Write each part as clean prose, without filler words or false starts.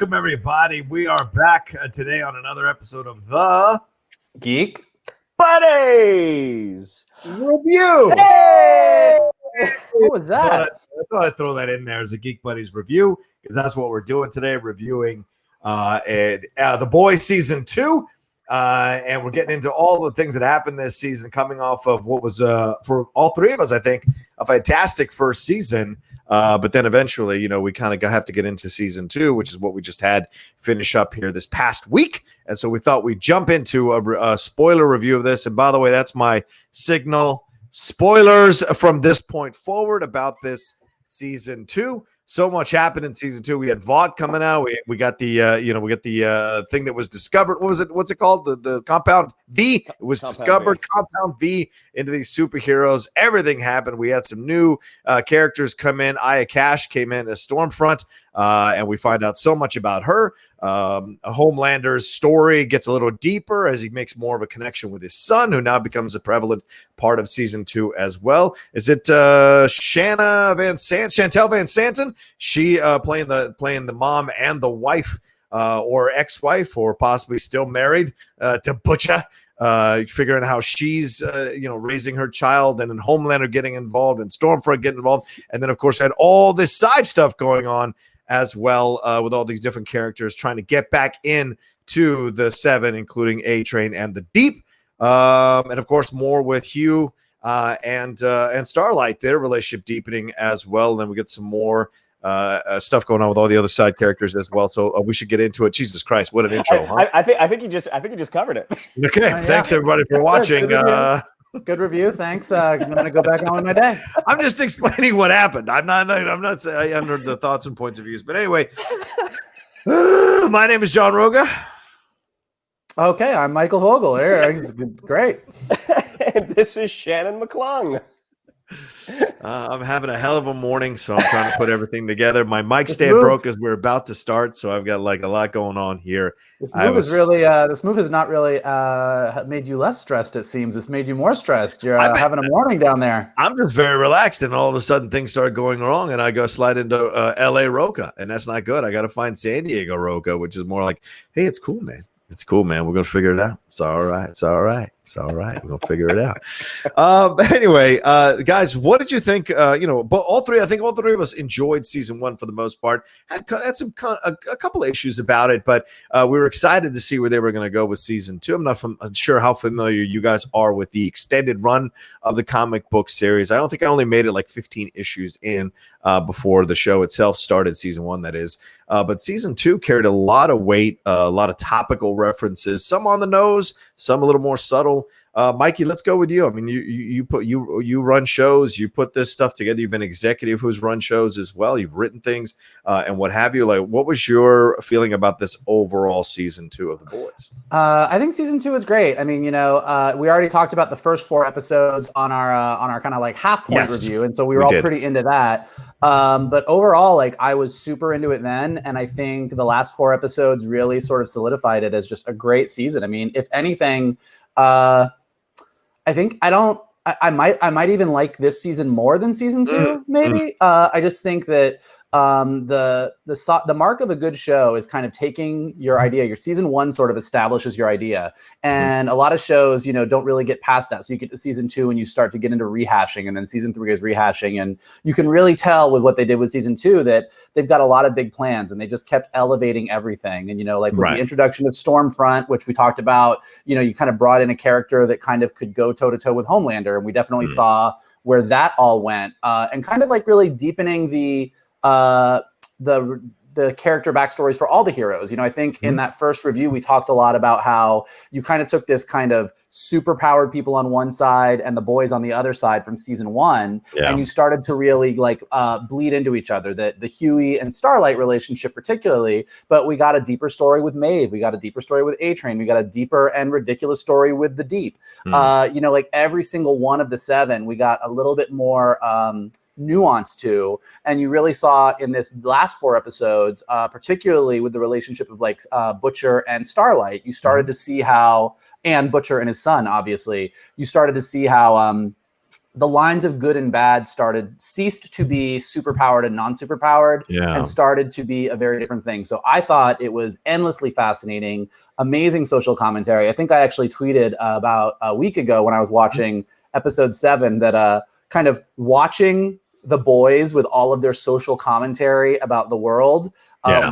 Welcome, everybody. We are back today on another episode of the Geek Buddies Review. Hey! What was that? I thought I'd throw that in there as a Geek Buddies review because that's what we're doing today, reviewing The Boys Season 2. And we're getting into all the things that happened this season, coming off of what was, for all three of us, I think, a fantastic first season. But then eventually, we kind of have to get into season 2, which is what we just had finish up here this past week. And so we thought we'd jump into a spoiler review of this. And by the way, that's my signal. Spoilers from this point forward about this season 2. So much happened in season 2. We had Vought coming out. We got the thing that was discovered. What was it? What's it called? The Compound V. It was discovered. Compound V into these superheroes. Everything happened. We had some new characters come in. Aya Cash came in as Stormfront, and we find out so much about her. Homelander's story gets a little deeper as he makes more of a connection with his son, who now becomes a prevalent part of season 2 as well. Is it Chantel Van Santen? She playing the mom and the wife, or ex-wife, or possibly still married to Butcher. Figuring out how she's raising her child, and then Homelander getting involved, and Stormfront getting involved, and then of course had all this side stuff going on as well, with all these different characters trying to get back in to the 7, including A-Train and the Deep, and of course more with Hugh and Starlight, their relationship deepening as well. And then we get some more stuff going on with all the other side characters as well. So we should get into it. Jesus Christ, what an intro! I think you just covered it. Okay, thanks everybody for watching. Good review. Thanks. I'm going to go back on with my day. I'm just explaining what happened. I'm not saying I under the thoughts and points of views. But anyway, my name is John Rocha. Okay, I'm Michael Vogel. It's great. And this is Shannon McClung. I'm having a hell of a morning, so I'm trying to put everything together. My mic stand broke as we're about to start, so I've got like a lot going on here. This move has not really made you less stressed. It seems it's made you more stressed. You're having a morning down there. I'm just very relaxed, and all of a sudden things start going wrong, and I go slide into L.A. Rocha, and that's not good. I got to find San Diego Rocha, which is more like, hey, it's cool, man. It's cool, man. We're going to figure it out. It's all right. It's all right. It's all right. We're going to figure it out. But anyway, guys, what did you think? But all three of us enjoyed season 1 for the most part. Had some a couple of issues about it, but we were excited to see where they were going to go with season 2. I'm not sure how familiar you guys are with the extended run of the comic book series. I don't think I only made it like 15 issues in before the show itself started, season 1, that is. But season 2 carried a lot of weight, a lot of topical references, some on the nose, some a little more subtle. Mikey, let's go with you. I mean, you run shows, you put this stuff together. You've been executive who's run shows as well. You've written things and what have you. Like, what was your feeling about this overall season 2 of The Boys? I think season 2 is great. I mean, we already talked about the first 4 episodes on our kind of like half point review, and so we were all pretty into that. But overall, like, I was super into it then, and I think the last 4 episodes really sort of solidified it as just a great season. I mean, if anything, I think I might even like this season more than season 2, maybe. I just think that the mark of a good show is kind of taking your idea. Your season 1 sort of establishes your idea, and a lot of shows, don't really get past that. So you get to season 2 and you start to get into rehashing, and then season 3 is rehashing, and you can really tell with what they did with season 2 that they've got a lot of big plans, and they just kept elevating everything. And like with the introduction of Stormfront, which we talked about, you kind of brought in a character that kind of could go toe to toe with Homelander, and we definitely saw where that all went, and kind of like really deepening the character backstories for all the heroes. I think in that first review, we talked a lot about how you kind of took this kind of super powered people on one side and the boys on the other side from season 1. And you started to really like bleed into each other, the Hughie and Starlight relationship particularly, but we got a deeper story with Maeve. We got a deeper story with A-Train. We got a deeper and ridiculous story with the Deep. Like every single one of the 7, we got a little bit more, nuance to, and you really saw in this last 4 episodes, particularly with the relationship of like Butcher and Starlight, you started to see how, and Butcher and his son, obviously, you started to see how the lines of good and bad ceased to be superpowered and non-superpowered and started to be a very different thing. So I thought it was endlessly fascinating, amazing social commentary. I think I actually tweeted about a week ago when I was watching episode 7 that kind of watching the boys with all of their social commentary about the world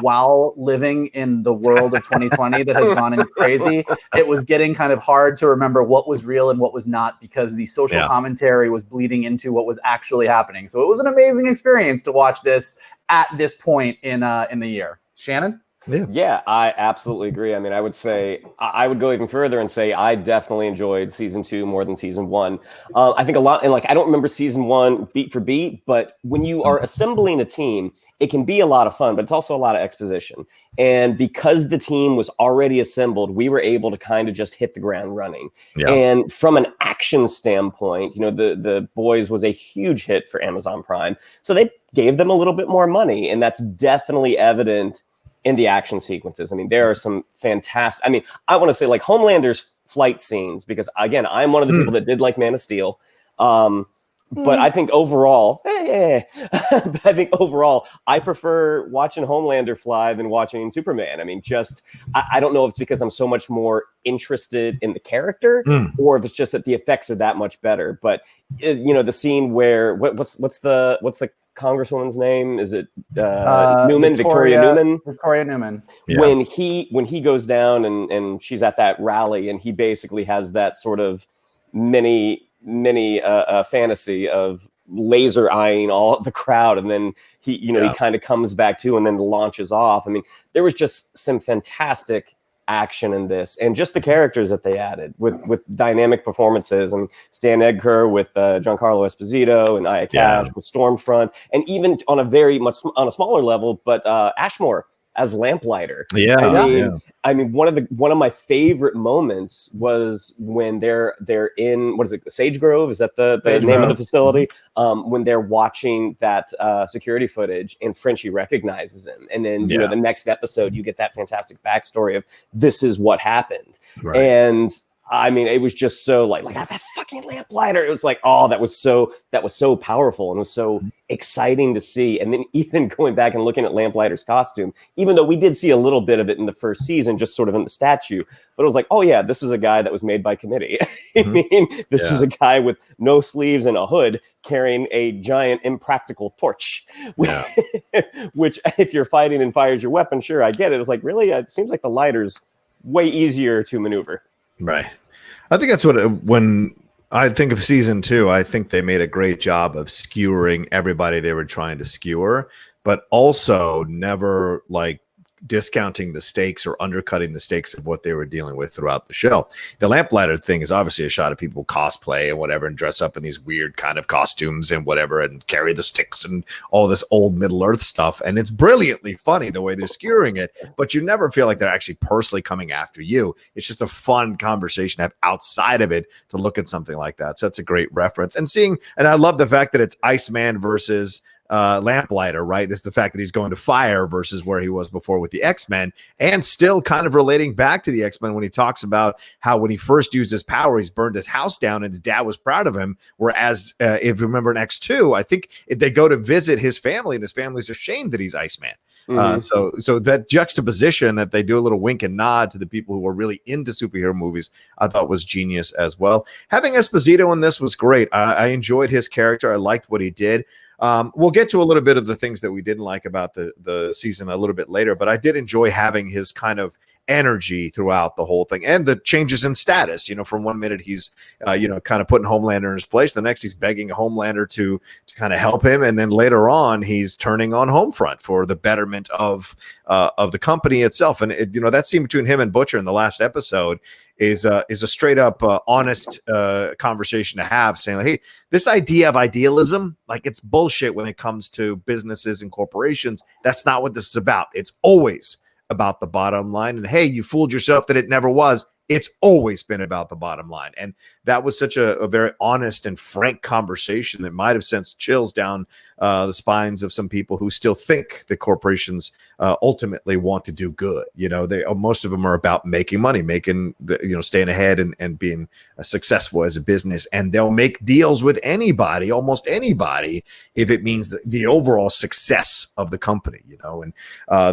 while living in the world of 2020 that has gone crazy. It was getting kind of hard to remember what was real and what was not, because the social commentary was bleeding into what was actually happening. So it was an amazing experience to watch this at this point in the year. Shannon? Yeah, I absolutely agree. I mean, I would say I would go even further and say I definitely enjoyed season 2 more than season 1. I think a lot, and like I don't remember season 1 beat for beat, but when you are assembling a team, it can be a lot of fun, but it's also a lot of exposition. And because the team was already assembled, we were able to kind of just hit the ground running. And from an action standpoint, you know, the Boys was a huge hit for Amazon Prime, so they gave them a little bit more money, and that's definitely evident in the action sequences. I mean, there are some fantastic, I mean, I want to say like Homelander's flight scenes, because again, I'm one of the people that did like Man of Steel. But I think overall, but I think overall, I prefer watching Homelander fly than watching Superman. I mean, just, I don't know if it's because I'm so much more interested in the character or if it's just that the effects are that much better. But, you know, the scene where, what's the Congresswoman's name? Is it Newman? Victoria Newman? Victoria Newman. Yeah. When he goes down and she's at that rally and he basically has that sort of mini fantasy of laser eyeing all the crowd, and then he kind of comes back to and then launches off. I mean, there was just some fantastic action in this, and just the characters that they added with dynamic performances, and Stan Edgar with Giancarlo Esposito and Aya Cash with Stormfront, and even on a smaller level, but Ashmore as Lamplighter. I mean, one of my favorite moments was when they're in, what is it, Sage Grove? Is that the name of the facility? When they're watching that security footage and Frenchie recognizes him, and then you know, the next episode you get that fantastic backstory of this is what happened, and I mean, it was just so like that's fucking Lamplighter. It was like, oh, that was so powerful and was so exciting to see. And then even going back and looking at Lamplighter's costume, even though we did see a little bit of it in the first season, just sort of in the statue, but it was like, oh yeah, this is a guy that was made by committee. I mean, this is a guy with no sleeves and a hood carrying a giant impractical torch, which if you're fighting and fires your weapon, sure, I get it. It's like, really, it seems like the lighter's way easier to maneuver. Right. I think that's when I think of season 2, I think they made a great job of skewering everybody they were trying to skewer, but also never like discounting the stakes or undercutting the stakes of what they were dealing with throughout the show. The Lamplighter thing is obviously a shot of people cosplay and whatever and dress up in these weird kind of costumes and whatever and carry the sticks and all this old Middle Earth stuff. And it's brilliantly funny the way they're skewering it, but you never feel like they're actually personally coming after you. It's just a fun conversation to have outside of it to look at something like that. So that's a great reference. And I love the fact that it's Iceman versus Lamplighter, right? It's the fact that he's going to fire versus where he was before with the X-Men, and still kind of relating back to the X-Men when he talks about how when he first used his power, he's burned his house down and his dad was proud of him. Whereas if you remember in X2, I think they go to visit his family and his family's ashamed that he's Iceman. So that juxtaposition that they do a little wink and nod to the people who are really into superhero movies, I thought was genius as well. Having Esposito in this was great. I enjoyed his character. I liked what he did. We'll get to a little bit of the things that we didn't like about the season a little bit later, but I did enjoy having his kind of energy throughout the whole thing and the changes in status. You know, from one minute he's kind of putting Homelander in his place, the next he's begging Homelander to kind of help him, and then later on he's turning on Homefront for the betterment of the company itself. And that scene between him and Butcher in the last episode is a straight up honest conversation to have, saying like, hey, this idea of idealism, like, it's bullshit when it comes to businesses and corporations. That's not what this is about. It's always about the bottom line. And hey, you fooled yourself that it never was. It's always been about the bottom line. And that was such a very honest and frank conversation that might have sent chills down the spines of some people who still think that corporations ultimately want to do good. Most of them are about making money, staying ahead and being successful as a business, and they'll make deals with anybody, almost anybody, if it means the overall success of the company. And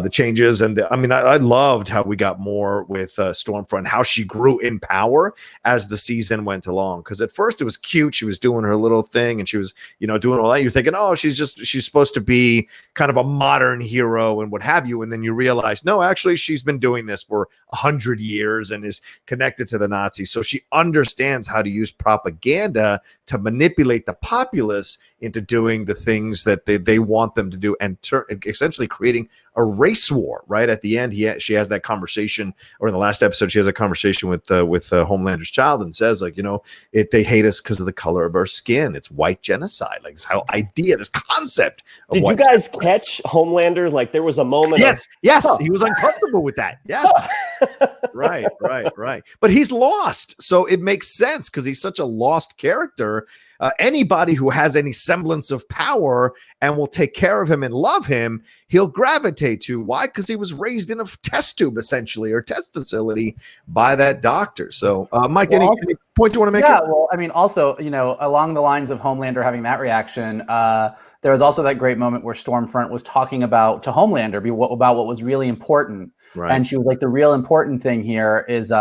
the changes, and I loved how we got more with Stormfront, how she grew in power as the season went along. Because at first it was cute, she was doing her little thing, and she was doing all that. You're thinking, oh, she's supposed to be kind of a modern hero and what have you, and then you realize, no, actually she's been doing this for 100 years and is connected to the Nazis, so she understands how to use propaganda to manipulate the populace into doing the things that they want them to do, and essentially creating a race war. Right at the end, she has that conversation, or in the last episode, she has a conversation with Homelander's child, and says, like, they hate us because of the color of our skin. It's white genocide. Like, this whole idea, this concept. Did you guys catch Homelander? Like, there was a moment. Yes, he was uncomfortable with that. Yes. Right. But he's lost, so it makes sense because he's such a lost character. Anybody who has any semblance of power and will take care of him and love him, he'll gravitate to. Why? Because he was raised in a test tube, essentially, or test facility by that doctor. So, Mike, any point you want to make? Yeah, well, also, along the lines of Homelander having that reaction, there was also that great moment where Stormfront was talking to Homelander about what was really important. Right. And she was like, the real important thing here is,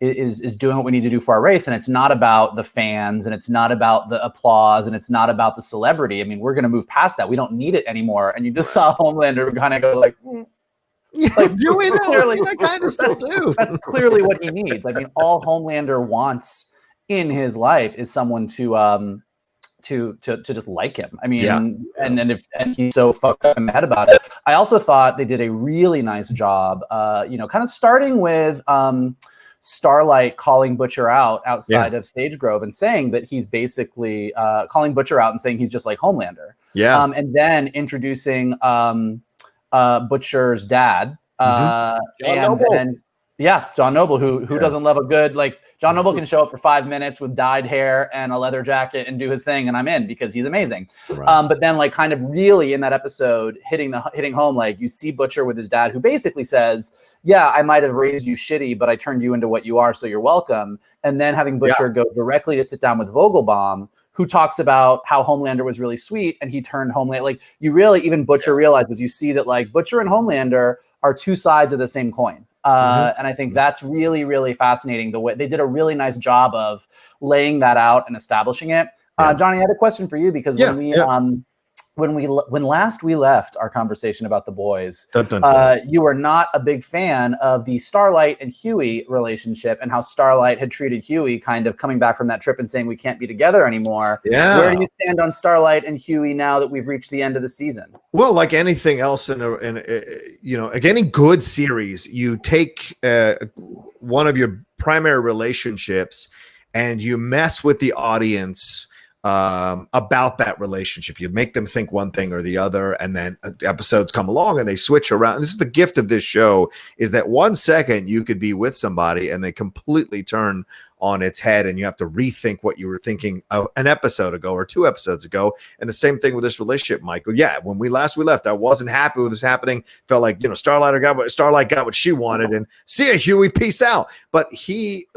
is doing what we need to do for our race. And it's not about the fans, and it's not about the applause, and it's not about the celebrity. We're going to move past that. We don't need it anymore. And you just saw Homelander kind of go like, do we know? I kind of still do. That's clearly what he needs. All Homelander wants in his life is someone to just like him. And he's so fucked up and mad about it. I also thought they did a really nice job, kind of starting with Starlight calling Butcher out outside of Sage Grove and saying that he's basically calling Butcher out and saying he's just like Homelander. Yeah. And then introducing Butcher's dad. John Noble, who doesn't love a good, John Noble can show up for 5 minutes with dyed hair and a leather jacket and do his thing, and I'm in because he's amazing. Right. But then kind of really in that episode hitting home, you see Butcher with his dad, who basically says, yeah, I might have raised you shitty, but I turned you into what you are, so you're welcome. And then having Butcher go directly to sit down with Vogelbaum, who talks about how Homelander was really sweet, and he turned Homelander. Even Butcher realizes, you see that Butcher and Homelander are two sides of the same coin. And I think that's really, really fascinating. The way they did a really nice job of laying that out and establishing it. Johnny, I had a question for you, because when last we left our conversation about the boys, you were not a big fan of the Starlight and Hughie relationship, and how Starlight had treated Hughie, kind of coming back from that trip and saying we can't be together anymore. Yeah. Where do you stand on Starlight and Hughie now that we've reached the end of the season? Well, like anything else any good series, you take one of your primary relationships and you mess with the audience about that relationship. You make them think one thing or the other, and then episodes come along and they switch around. This is the gift of this show, is that 1 second you could be with somebody and they completely turn on its head, and you have to rethink what you were thinking an episode ago or 2 episodes ago. And the same thing with this relationship, Michael. Yeah, when we left, I wasn't happy with this happening. Felt like, Starlight got what she wanted, and see ya, Hughie, peace out. But he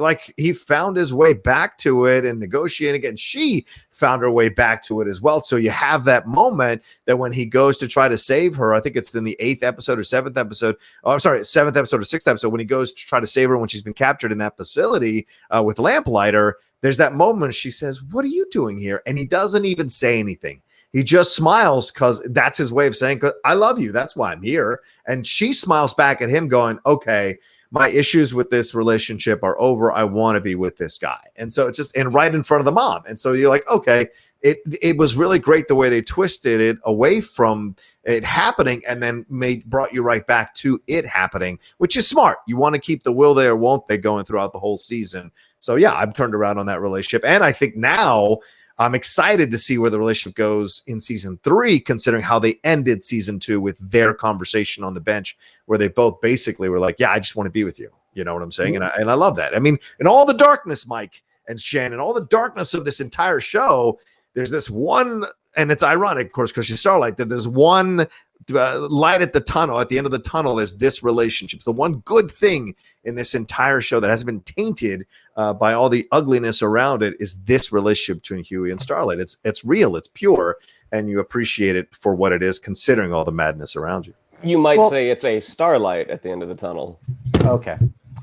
found his way back to it and negotiating again. She found her way back to it as well. So you have that moment that when he goes to try to save her, I think it's in the 8th episode or 7th episode. Oh, I'm sorry, 7th episode or 6th episode, when he goes to try to save her when she's been captured in that facility with Lamplighter. There's that moment she says, "What are you doing here?" And he doesn't even say anything. He just smiles, because that's his way of saying, "I love you. That's why I'm here." And she smiles back at him going, "Okay, my issues with this relationship are over. I want to be with this guy." And so it's just, and right in front of the mom. And so you're like, okay, it was really great the way they twisted it away from it happening, and then brought you right back to it happening, which is smart. You want to keep the will they or won't they going throughout the whole season. So yeah, I've turned around on that relationship. And I think now I'm excited to see where the relationship goes in season 3, considering how they ended season 2 with their conversation on the bench, where they both basically were like, yeah, I just want to be with you. You know what I'm saying? And I love that. In all the darkness, Mike, and Shannon, all the darkness of this entire show, there's this one, and it's ironic, of course, because she's Starlight, that there's one light at the tunnel. At the end of the tunnel is this relationship. It's the one good thing in this entire show that hasn't been tainted by all the ugliness around it is this relationship between Hughie and Starlight. It's real, it's pure, and you appreciate it for what it is, considering all the madness around you. You might say it's a starlight at the end of the tunnel. Okay.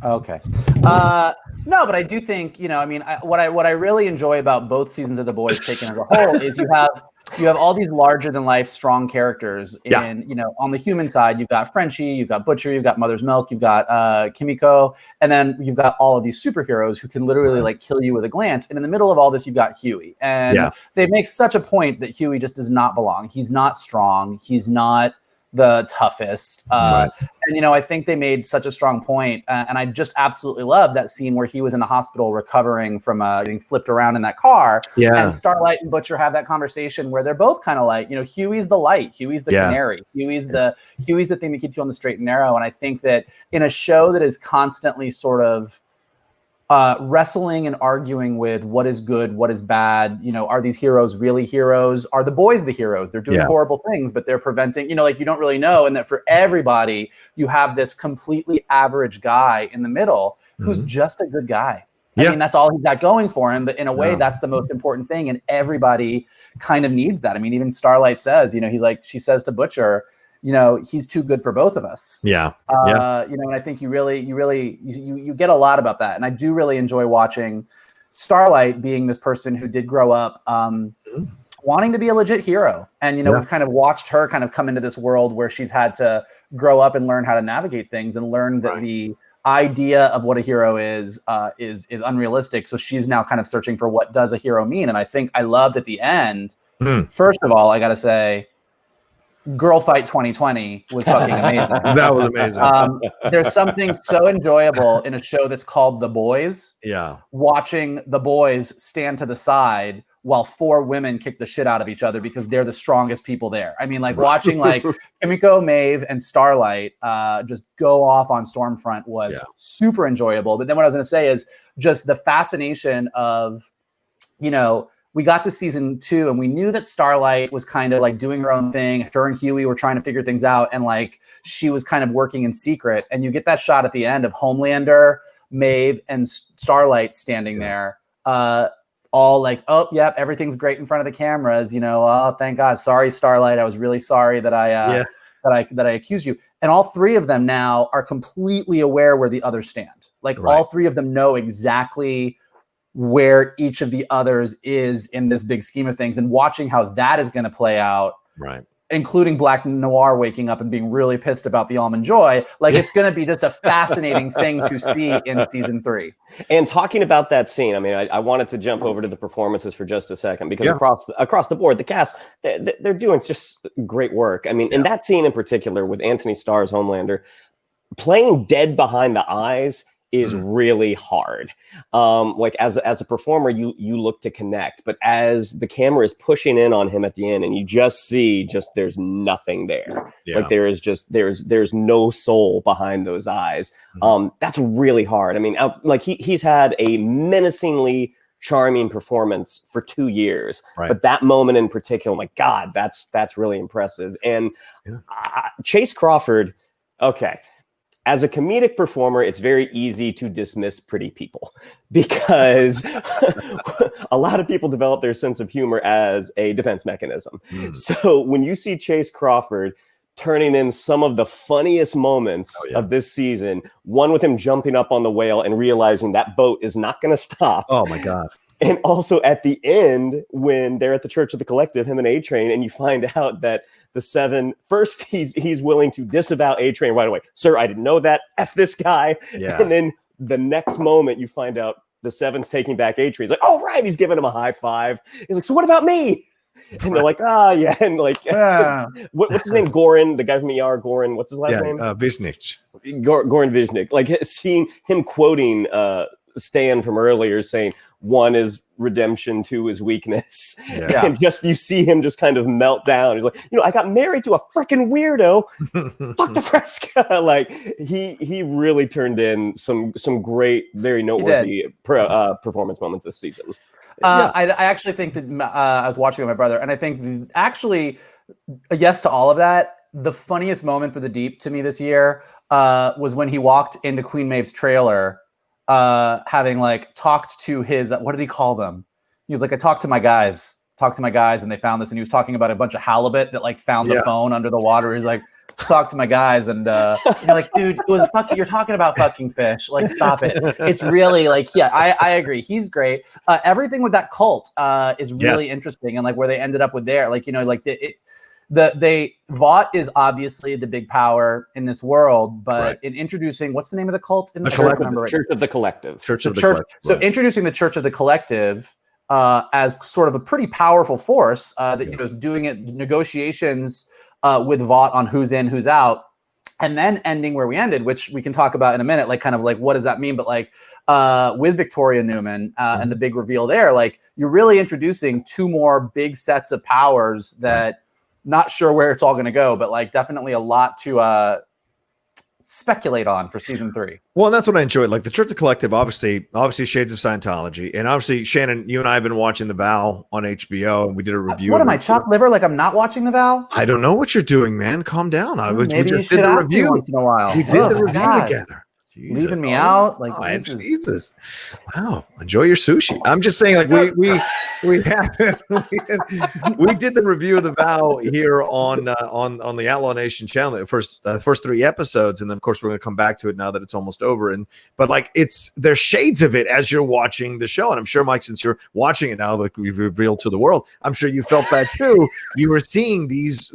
No, but I do think, I mean, what I really enjoy about both seasons of The Boys taken as a whole is you have all these larger than life strong characters on the human side. You've got Frenchie, you've got Butcher, you've got Mother's Milk, you've got Kimiko, and then you've got all of these superheroes who can literally like kill you with a glance. And in the middle of all this, you've got Hughie, and they make such a point that Hughie just does not belong. He's not strong. He's not the toughest. And, I think they made such a strong point. And I just absolutely love that scene where he was in the hospital recovering from getting flipped around in that car. Yeah. And Starlight and Butcher have that conversation where they're both kind of like, Hughie's the light, Hughie's the canary, Hughie's the thing that keeps you on the straight and narrow. And I think that in a show that is constantly sort of wrestling and arguing with what is good, what is bad, are these heroes really heroes? Are the boys the heroes? They're doing horrible things, but they're preventing, you don't really know. And that for everybody, you have this completely average guy in the middle who's just a good guy. I mean, that's all he's got going for him. But in a way, that's the most important thing. And everybody kind of needs that. I mean, even Starlight says, she says to Butcher, he's too good for both of us. And I think you get a lot about that. And I do really enjoy watching Starlight being this person who did grow up wanting to be a legit hero. And, we've kind of watched her kind of come into this world where she's had to grow up and learn how to navigate things and learn that the idea of what a hero is unrealistic. So she's now kind of searching for what does a hero mean. And I think I loved at the end, first of all, I got to say, Girl Fight 2020 was fucking amazing. That was amazing. There's something so enjoyable in a show that's called The Boys. Yeah. Watching the boys stand to the side while four women kick the shit out of each other because they're the strongest people there. I mean, like watching like Kimiko, Maeve, and Starlight just go off on Stormfront was super enjoyable. But then what I was going to say is just the fascination of, we got to season 2 and we knew that Starlight was kind of like doing her own thing. Her and Hughie were trying to figure things out. And like, she was kind of working in secret. And you get that shot at the end of Homelander, Maeve, and Starlight standing there, all like, oh, yep, everything's great in front of the cameras. Oh, thank God. Sorry, Starlight. I was really sorry that I accused you. And all three of them now are completely aware where the others stand. Like all three of them know exactly where each of the others is in this big scheme of things, and watching how that is going to play out, including Black Noir waking up and being really pissed about the Almond Joy. Like it's going to be just a fascinating thing to see in season 3. And talking about that scene, I mean, I wanted to jump over to the performances for just a second because across the board, the cast, they're doing just great work. I mean, in that scene in particular with Anthony Starr's Homelander, playing dead behind the eyes is really hard. Like as a performer, you look to connect, but as the camera is pushing in on him at the end, and you just see there's nothing there. Like there's no soul behind those eyes. That's really hard. I mean, like he's had a menacingly charming performance for 2 years, but that moment in particular, like God, that's really impressive. And Chase Crawford, okay. As a comedic performer, it's very easy to dismiss pretty people because a lot of people develop their sense of humor as a defense mechanism. So when you see Chase Crawford turning in some of the funniest moments of this season, one with him jumping up on the whale and realizing that boat is not going to stop. Oh my God. And also at the end, when they're at the Church of the Collective, him and A-Train, and you find out that the 7, first he's willing to disavow A-Train right away. Sir, I didn't know that. F this guy. Yeah. And then the next moment you find out the 7's taking back A-Train. He's like, oh, right. He's giving him a high five. He's like, so what about me? And they're like, yeah. And like, what's his name? Goran, the guy from ER, Goran. What's his last name? Visnich. Goran Visnich. Like seeing him quoting Stan from earlier saying, 1 is redemption, 2 is weakness. Yeah. And just you see him just kind of melt down. He's like, I got married to a freaking weirdo. Fuck the Fresca. Like he really turned in some great, very noteworthy performance moments this season. I actually think that I was watching with my brother, and I think actually, yes to all of that. The funniest moment for the Deep to me this year was when he walked into Queen Maeve's trailer, having like talked to his, what did he call them? He was like, I talked to my guys, and they found this, and he was talking about a bunch of halibut that like found the phone under the water. He's like, talk to my guys, and you're like, dude, it was fucking, you're talking about fucking fish. Like, stop it. It's really like, I agree. He's great. Everything with that cult is really interesting, and like where they ended up with there, like, like Vought is obviously the big power in this world, but in introducing, what's the name of the cult in the Church of the Collective. Church of the Collective. So introducing the Church of the Collective as sort of a pretty powerful force that is doing negotiations with Vought on who's in, who's out, and then ending where we ended, which we can talk about in a minute, like kind of like what does that mean? But like with Victoria Newman and the big reveal there, like you're really introducing 2 more big sets of powers that. Not sure where it's all going to go, but like definitely a lot to speculate on for season 3. Well, and that's what I enjoyed. Like the Church of Collective, obviously shades of Scientology, and obviously Shannon, you and I have been watching The Vow on HBO, and we did a review. What am I, chopped liver? Like I'm not watching The Vow? I don't know what you're doing, man. Calm down. We just did the review once in a while. We did the review together. Jesus. Leaving me out, like Jesus. Wow, enjoy your sushi. I'm just saying, like we did the review of The Vow here on the Outlaw Nation channel. The first 3 episodes, and then of course we're going to come back to it now that it's almost over. But like there's shades of it as you're watching the show, and I'm sure, Mike, since you're watching it now, like we've revealed to the world, I'm sure you felt that too. You were seeing these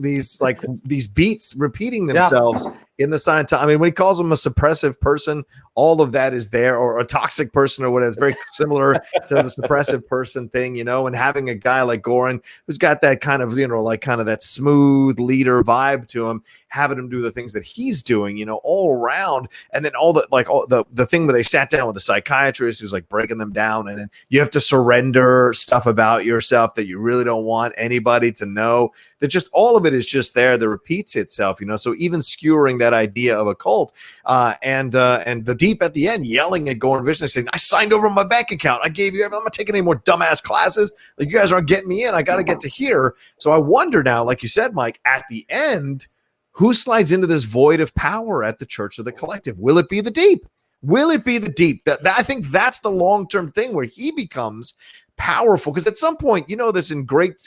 beats repeating themselves. In the Scientology, I mean, when he calls him a suppressive person, all of that is there, or a toxic person, or whatever. It's very similar to the suppressive person thing, and having a guy like Goran who's got that kind of, like kind of that smooth leader vibe to him, having him do the things that he's doing, all around. And then all the thing where they sat down with the psychiatrist who's like breaking them down, and then you have to surrender stuff about yourself that you really don't want anybody to know. That just all of it is just there that repeats itself, so even skewering that idea of a cult, and the Deep at the end yelling at Goran Vishnu saying, I signed over my bank account, I gave you everything, I'm not taking any more dumbass classes, like you guys aren't getting me in, I got to get to here. So I wonder now, like you said, Mike, at the end, who slides into this void of power at the Church of the Collective? Will it be the Deep? Will it be the Deep? That I think that's the long-term thing where he becomes powerful, because at some point, this in great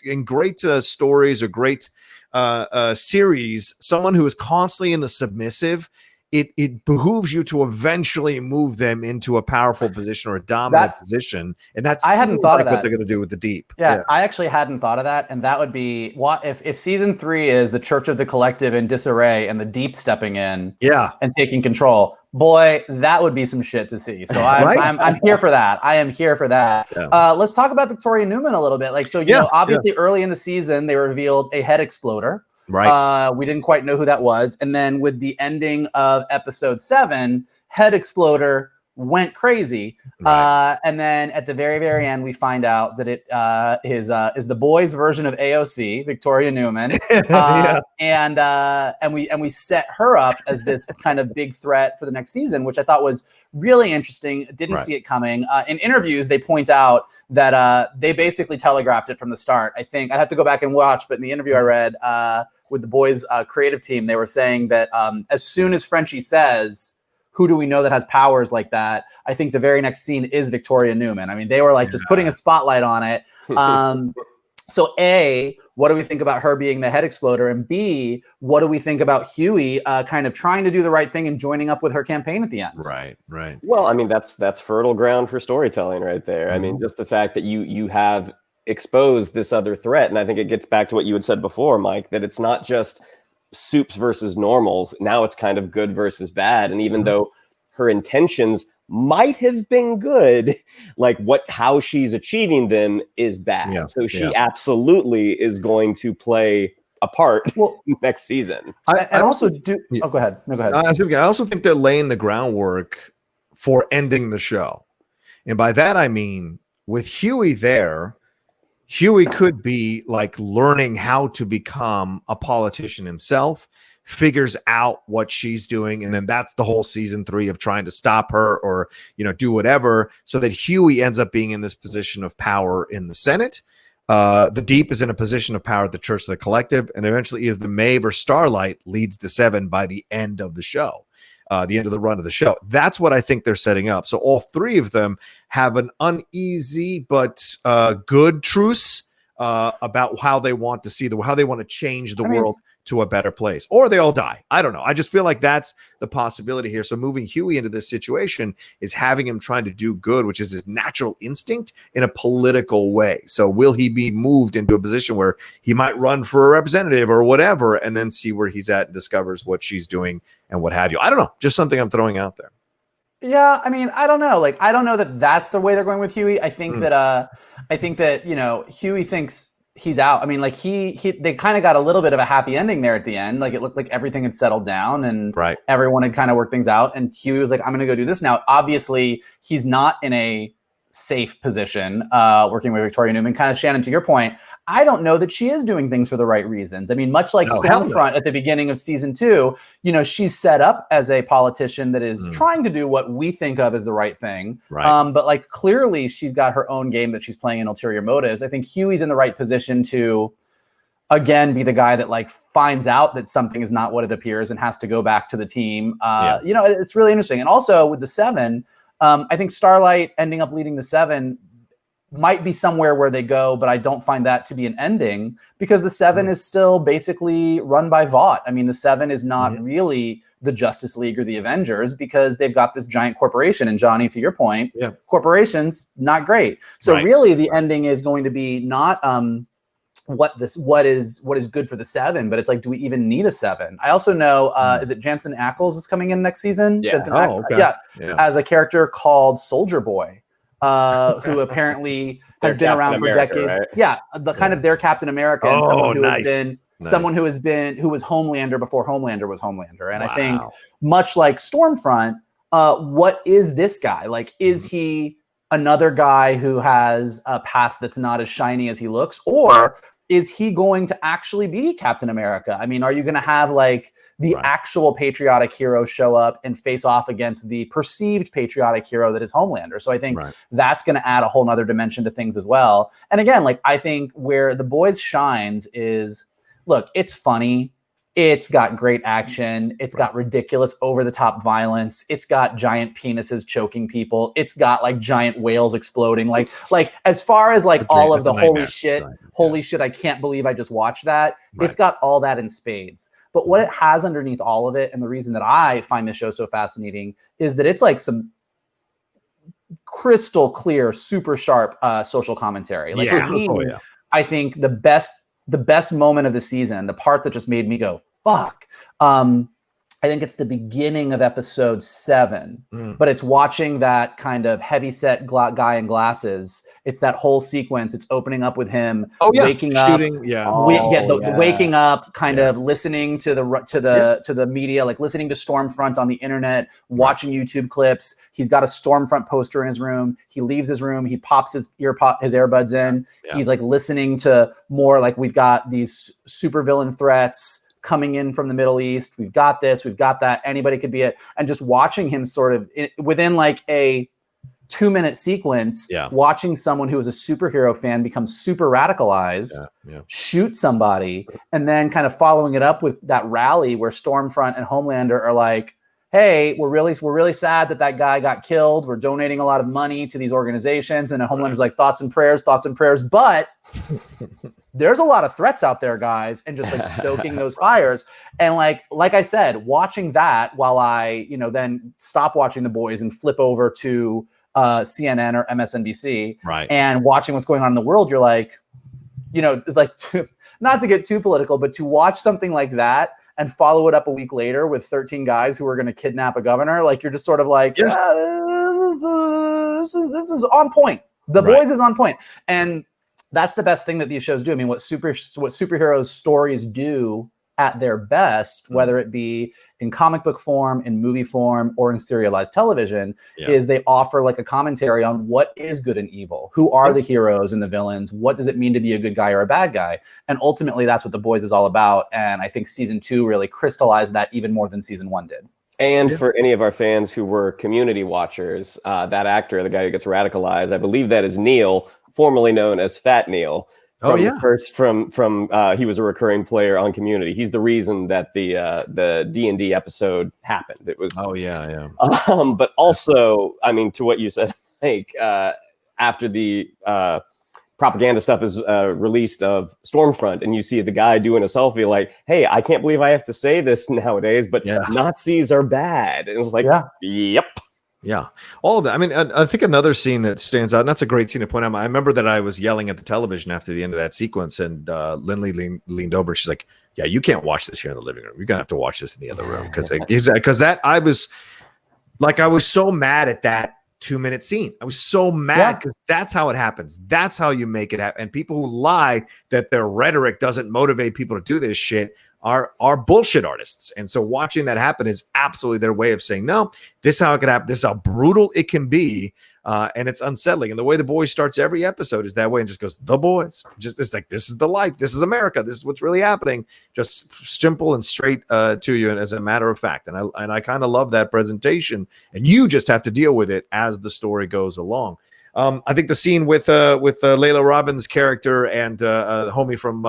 stories or great series, someone who is constantly in the submissive, it behooves you to eventually move them into a powerful position or a dominant position, and that's I hadn't thought of what they're going to do with the Deep. Yeah, I actually hadn't thought of that, and that would be what if season 3 is the Church of the Collective in disarray and the Deep stepping in, and taking control. Boy, that would be some shit to see. So I'm here for that. I am here for that. Yeah. Let's talk about Victoria Newman a little bit. Like, so obviously early in the season they revealed a head exploder. Right. We didn't quite know who that was, and then with the ending of episode 7, head exploder went crazy. Right. And then at the very, very end, we find out that it is the boys' version of AOC, Victoria Newman, and we set her up as this kind of big threat for the next season, which I thought was really interesting. Didn't see it coming. In interviews, they point out that they basically telegraphed it from the start. I think I'd have to go back and watch, but in the interview I read with the boys' creative team, they were saying that as soon as Frenchie says, who do we know that has powers like that? I think the very next scene is Victoria Newman. I mean, they were like just putting a spotlight on it. So A, what do we think about her being the head exploder? And B, what do we think about Hughie kind of trying to do the right thing and joining up with her campaign at the end? Right. Well, I mean, that's fertile ground for storytelling right there. Mm-hmm. I mean, just the fact that you have exposed this other threat. And I think it gets back to what you had said before, Mike, that it's not just soups versus normals. Now it's kind of good versus bad. And even though her intentions might have been good, like how she's achieving them is bad. Yeah, so she absolutely is going to play a part next season. I also do. Oh, go ahead. No, go ahead. I also think they're laying the groundwork for ending the show. And by that, I mean, with Hughie there, Hughie could be like learning how to become a politician himself, figures out what she's doing, and then that's the whole season 3 of trying to stop her or, do whatever, so that Hughie ends up being in this position of power in the Senate. The Deep is in a position of power at the Church of the Collective, and eventually either the Maeve or Starlight leads the Seven by the end of the show, the end of the run of the show. That's what I think they're setting up. So all 3 of them have an uneasy but good truce about how they want to see how they want to change the world to a better place, or they all die. I don't know. I just feel like that's the possibility here. So moving Hughie into this situation is having him trying to do good, which is his natural instinct, in a political way. So will he be moved into a position where he might run for a representative or whatever, and then see where he's at and discovers what she's doing and what have you? I don't know. Just something I'm throwing out there. Yeah, I mean, I don't know. Like, I don't know that that's the way they're going with Hughie. I think that Hughie thinks he's out. I mean, like they kind of got a little bit of a happy ending there at the end. Like, it looked like everything had settled down and everyone had kind of worked things out. And Hughie was like, I'm going to go do this now. Obviously, he's not in a safe position working with Victoria Newman. Kind of, Shannon, to your point, I don't know that she is doing things for the right reasons. I mean, much like Stormfront at the beginning of season 2, she's set up as a politician that is trying to do what we think of as the right thing. But like, clearly she's got her own game that she's playing in ulterior motives. I think Hughie's in the right position to, again, be the guy that like finds out that something is not what it appears and has to go back to the team. It's really interesting. And also with the Seven, I think Starlight ending up leading the Seven might be somewhere where they go, but I don't find that to be an ending, because the Seven is still basically run by Vought. I mean, the Seven is not really the Justice League or the Avengers, because they've got this giant corporation. And Johnny, to your point, corporations, not great. So really the ending is going to be not what is good for the Seven, but it's like, do we even need a Seven? I also know, is it Jensen Ackles is coming in next season? Yeah. Jensen as a character called Soldier Boy, who apparently has been around for decades. Right? Yeah, kind of their Captain America, and someone who has been someone who was Homelander before Homelander was Homelander. And I think, much like Stormfront, what is this guy? Like, is he another guy who has a past that's not as shiny as he looks, or is he going to actually be Captain America? I mean, are you going to have like the actual patriotic hero show up and face off against the perceived patriotic hero that is Homelander? So I think that's going to add a whole nother dimension to things as well. And again, like, I think where The Boys shines is, look, it's funny. It's got great action. It's got ridiculous over-the-top violence. It's got giant penises choking people. It's got like giant whales exploding. Like as far as like all of the holy shit, I can't believe I just watched that. It's got all that in spades. But what it has underneath all of it, and the reason that I find this show so fascinating, is that it's like some crystal clear, super sharp social commentary. Like, to me, I think the best moment of the season, the part that just made me go, fuck. I think it's the beginning of episode 7, but it's watching that kind of heavyset guy in glasses. It's that whole sequence. It's opening up with him waking up, waking up, kind of listening to the media, like listening to Stormfront on the internet, watching YouTube clips. He's got a Stormfront poster in his room. He leaves his room. He pops his earbuds in. He's like listening to more, like, we've got these supervillain threats coming in from the Middle East. We've got this, we've got that. Anybody could be it. And just watching him sort of within like a 2-minute sequence, watching someone who is a superhero fan become super radicalized, shoot somebody, and then kind of following it up with that rally where Stormfront and Homelander are like, hey, we're really sad that guy got killed. We're donating a lot of money to these organizations. And then Homelander's like, thoughts and prayers. But there's a lot of threats out there, guys, and just like stoking those fires. And like I said, watching that while I, then stop watching The Boys and flip over to CNN or MSNBC and watching what's going on in the world, you're like, not to get too political, but to watch something like that and follow it up a week later with 13 guys who are going to kidnap a governor, like, you're just sort of like, this is on point. The Boys is on point. And that's the best thing that these shows do. I mean, what superheroes stories do at their best, whether it be in comic book form, in movie form, or in serialized television, is they offer like a commentary on what is good and evil, who are the heroes and the villains, what does it mean to be a good guy or a bad guy, and ultimately that's what The Boys is all about. And I think season 2 really crystallized that even more than season 1 did. And for any of our fans who were Community watchers, that actor, the guy who gets radicalized, I believe that is Neil, formerly known as Fat Neil. From he was a recurring player on Community. He's the reason that the D&D episode happened. It was but also, I mean, to what you said, like after the propaganda stuff is released of Stormfront, and you see the guy doing a selfie, like, "Hey, I can't believe I have to say this nowadays, but Nazis are bad." And it's like, yep. Yeah, all of that. I mean, I think another scene that stands out, and that's a great scene to point out. I remember that I was yelling at the television after the end of that sequence, and Lindley leaned over. She's like, "Yeah, you can't watch this here in the living room. You're gonna have to watch this in the other room because I was so mad at that 2-minute scene. I was so mad because that's how it happens. That's how you make it happen. And people who lie that their rhetoric doesn't motivate people to do this shit are bullshit artists. And so watching that happen is absolutely their way of saying, no, this is how it could happen. This is how brutal it can be. And it's unsettling. And the way The Boys starts every episode is that way, and just goes, The Boys. It's like, this is the life. This is America. This is what's really happening. Just simple and straight to you, and as a matter of fact. And I kind of love that presentation. And you just have to deal with it as the story goes along. I think the scene with Layla Robbins' character and the homie from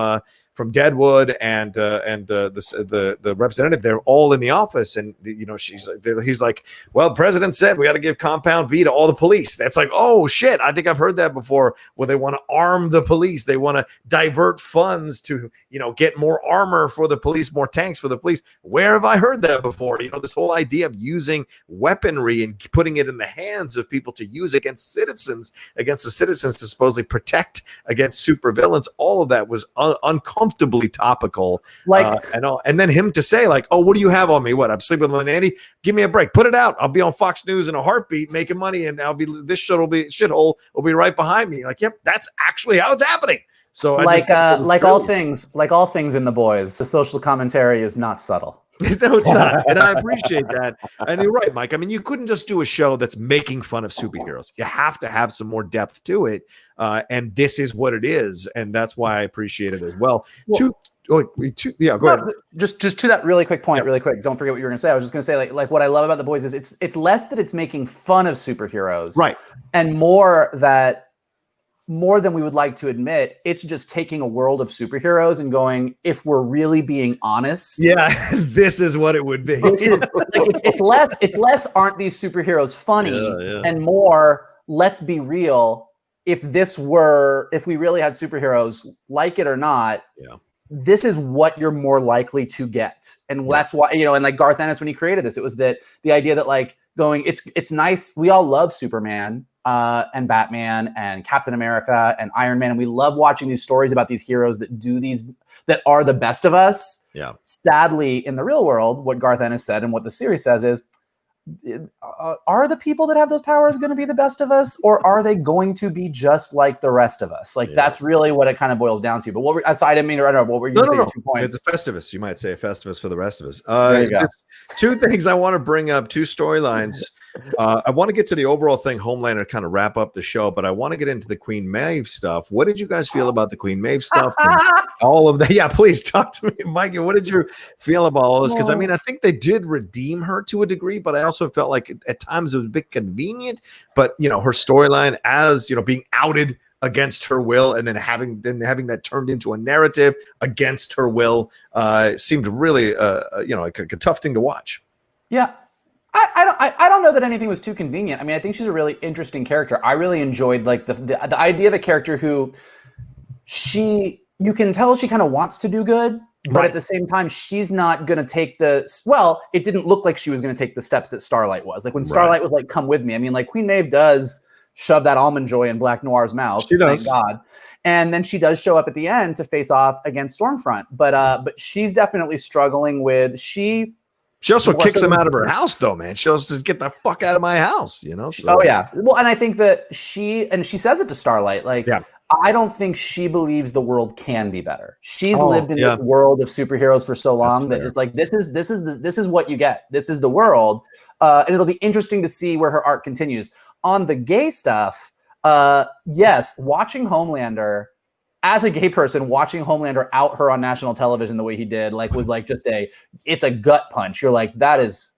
Deadwood and the representative, they're all in the office, and he's like, well, the president said we got to give compound B to all the police. That's like, oh shit, I think I've heard that before, where they want to arm the police, they want to divert funds to get more armor for the police, more tanks for the police. Where have I heard that before? This whole idea of using weaponry and putting it in the hands of people to use against the citizens to supposedly protect against supervillains. All of that was uncomfortably topical, and then him to say, like, oh, what do you have on me? What, I'm sleeping with my nanny? Give me a break. Put it out. I'll be on Fox News in a heartbeat making money, and this shithole will be right behind me. Like, yep, that's actually how it's happening. So like all things in The Boys, the social commentary is not subtle. No, it's not. And I appreciate that. And you're right, Mike. I mean, you couldn't just do a show that's making fun of superheroes. You have to have some more depth to it. And this is what it is. And that's why I appreciate it as well. Go ahead. Just to that really quick point, really quick. Don't forget what you were going to say. I was just going to say, like what I love about The Boys is it's less that it's making fun of superheroes. Right. And more than we would like to admit, it's just taking a world of superheroes and going, if we're really being honest, this is what it would be. It's less aren't these superheroes funny, and more, let's be real, if we really had superheroes, like it or not, this is what you're more likely to get. And that's why, and like Garth Ennis, when he created this, it was that the idea that like going, it's nice, we all love Superman and Batman and Captain America and Iron Man, and we love watching these stories about these heroes that are the best of us. Sadly, in the real world, what Garth Ennis said and what the series says is, are the people that have those powers going to be the best of us, or are they going to be just like the rest of us? Like that's really what it kind of boils down to. But I didn't mean to interrupt. What were you going to say? No. 2 points. It's a Festivus. You might say a Festivus for the rest of us. There you go. 2 things I want to bring up. 2 storylines. I want to get to the overall thing, Homelander, kind of wrap up the show, but I want to get into the Queen Maeve stuff. What did you guys feel about the Queen Maeve stuff? All of that. Yeah, please talk to me, Mikey. What did you feel about all this? Because I mean, I think they did redeem her to a degree, but I also felt like at times it was a bit convenient. But her storyline as being outed against her will, and then having that turned into a narrative against her will, seemed really like a tough thing to watch. Yeah. I don't know that anything was too convenient. I mean, I think she's a really interesting character. I really enjoyed like the idea of a character who you can tell she kind of wants to do good, but at the same time, she's not going to take it didn't look like she was going to take the steps that Starlight was. Like when Starlight was like, come with me. I mean, like Queen Maeve does shove that almond joy in Black Noir's mouth. She does. Thank God. And then she does show up at the end to face off against Stormfront. But she's definitely struggling with She also kicks him out of her house, though, man. She also says, "Get the fuck out of my house," So. Oh yeah. Well, and I think that she says it to Starlight, like, I don't think she believes the world can be better. She's lived in this world of superheroes for so long that it's like this is what you get. This is the world, and it'll be interesting to see where her arc continues. On the gay stuff, yes, watching Homelander. As a gay person, watching Homelander out her on national television the way he did, like, was like just it's a gut punch. You're like, that is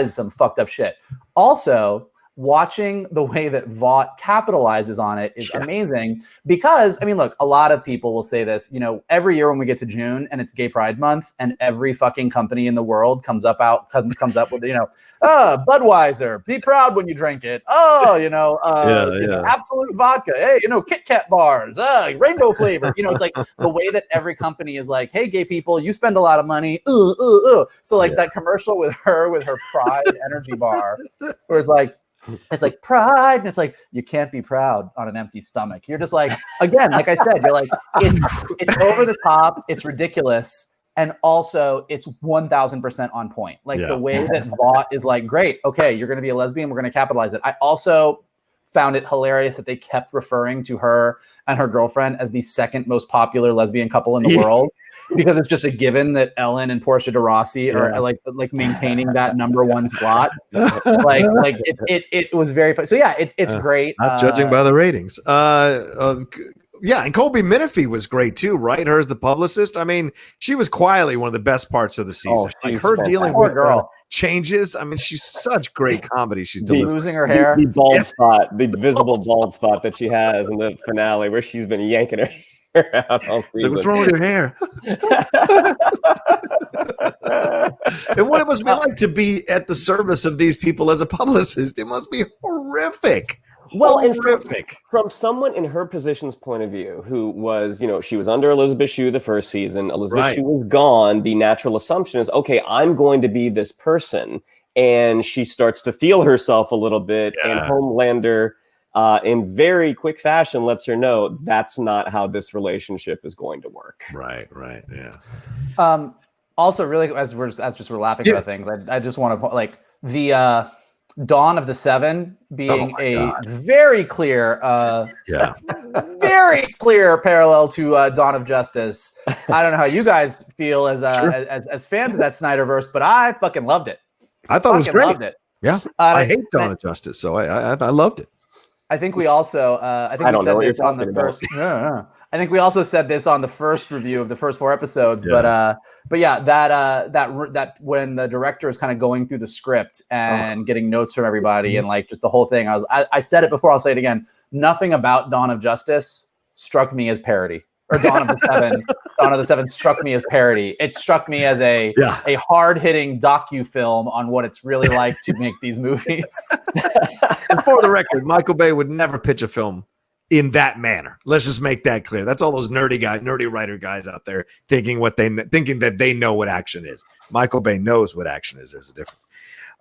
some fucked up shit. Also, watching the way that Vought capitalizes on it is amazing because, I mean, look, a lot of people will say this, you know, every year when we get to June and it's Gay Pride Month and every fucking company in the world comes up with, you know, Budweiser, be proud when you drink it. Oh, you know, Absolute Vodka. Hey, you know, Kit Kat bars, rainbow flavor. You know, it's like the way that every company is like, hey, gay people, you spend a lot of money. So like that commercial with her Pride energy bar, where it's like pride, and it's like you can't be proud on an empty stomach. You're just like, again, like I said, you're like, it's over the top, it's ridiculous, and also it's 1000% on point. Like the way that Vought is like, great, okay, you're going to be a lesbian, we're going to capitalize it. I also found it hilarious that they kept referring to her and her girlfriend as the second most popular lesbian couple in the world, because it's just a given that Ellen and Portia de Rossi are like maintaining that number one slot. It was very fun. So yeah, it's great. Not judging by the ratings. Yeah, and Colby Minifie was great too, right? Her as the publicist. I mean, she was quietly one of the best parts of the season. Like her dealing with changes. I mean, she's such great comedy. She's losing her hair, the bald spot, the visible bald spot that she has in the finale, where she's been yanking her hair out all season. So what's wrong with your hair? And what it must be like to be at the service of these people as a publicist. It must be horrific. Well, and from someone in her position's point of view, who was, you know, she was under Elizabeth Shue the first season. Elizabeth Shue was gone. The natural assumption is, okay, I'm going to be this person. And she starts to feel herself a little bit. And Homelander, in very quick fashion, lets her know that's not how this relationship is going to work. Right, yeah. Also, really, as we're laughing about things, I just want to like the Dawn of the Seven being very clear, very clear parallel to Dawn of Justice. I don't know how you guys feel as fans of that Snyderverse, but I fucking loved it. I thought it was great. Loved it. Yeah, I hate Dawn of Justice, so I loved it. I think we also we said this on the first. I think we also said this on the first review of the first 4 episodes, but yeah, that when the director is kind of going through the script and getting notes from everybody and like just the whole thing, I said it before, I'll say it again. Nothing about Dawn of Justice struck me as parody, or Dawn of the Seven. Dawn of the Seven struck me as parody. It struck me as a hard-hitting docu-film on what it's really like to make these movies. And for the record, Michael Bay would never pitch a film in that manner. Let's just make that clear. That's all those nerdy writer guys out there thinking that they know what action is. Michael Bay knows what action is. There's a difference.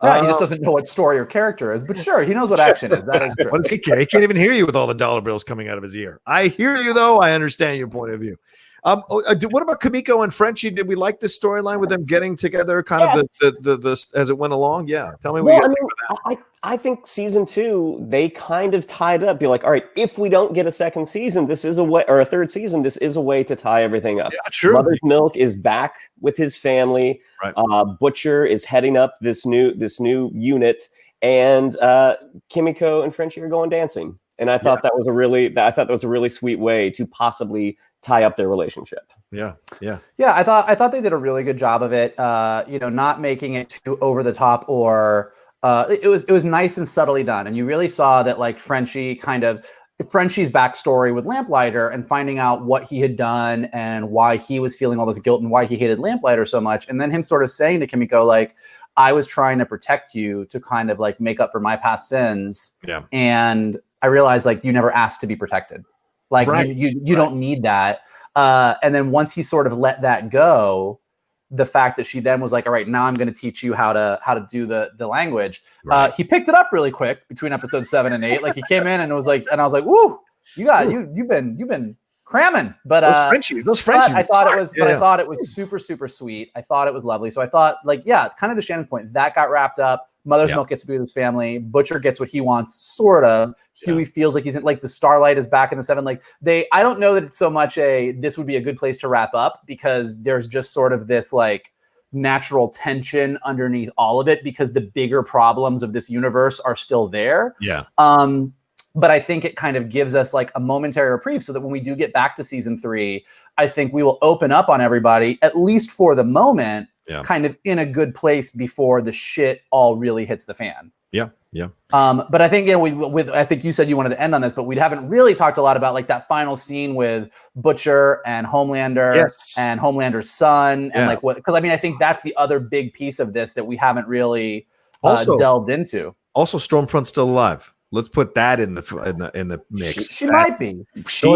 Yeah, he just doesn't know what story or charcher is, but sure, he knows what action is. That is true. What does he care? He can't even hear you with all the dollar bills coming out of his ear. I hear you, though. I understand your point of view. What about Kimiko and Frenchie? Did we like this storyline with them getting together kind of the as it went along? Yeah. Tell me what you think about that. I think season 2, they kind of tied up. Be like, all right, if we don't get a second season, this is a way, or a third season, this is a way to tie everything up. Yeah, true. Mother's Milk is back with his family. Right. Butcher is heading up this new unit, and Kimiko and Frenchie are going dancing. And I thought that was a really sweet way to possibly tie up their relationship. Yeah. I thought they did a really good job of it. Not making it too over the top, or it was nice and subtly done. And you really saw that, like, Frenchie's backstory with Lamplighter and finding out what he had done and why he was feeling all this guilt and why he hated Lamplighter so much. And then him sort of saying to Kimiko, like, I was trying to protect you to kind of like make up for my past sins. Yeah. And I realized, like, you never asked to be protected. Like, you don't need that. And then once he sort of let that go, the fact that she then was like, all right, now I'm going to teach you how to do the language. Right. He picked it up really quick between episodes 7 and 8. Like, he came in and was like, and I was like, woo, you've been cramming. But those Frenchies. I thought it was super, super sweet. I thought it was lovely. So I thought, like, yeah, kind of to Shannon's point, that got wrapped up. Mother's Milk gets to be with his family. Butcher gets what he wants, sort of. Hughie feels like he's in, like, the Starlight is back in the 7. Like, I don't know that it's so much this would be a good place to wrap up, because there's just sort of this like natural tension underneath all of it, because the bigger problems of this universe are still there. Yeah. But I think it kind of gives us like a momentary reprieve, so that when we do get back to season 3, I think we will open up on everybody, at least for the moment, kind of in a good place before the shit all really hits the fan. Yeah. Yeah. But I think, I think you said you wanted to end on this, but we haven't really talked a lot about like that final scene with Butcher and Homelander and Homelander's son, and like what, because I mean, I think that's the other big piece of this that we haven't really delved into. Also, Stormfront's still alive. Let's put that in the mix. She might be. She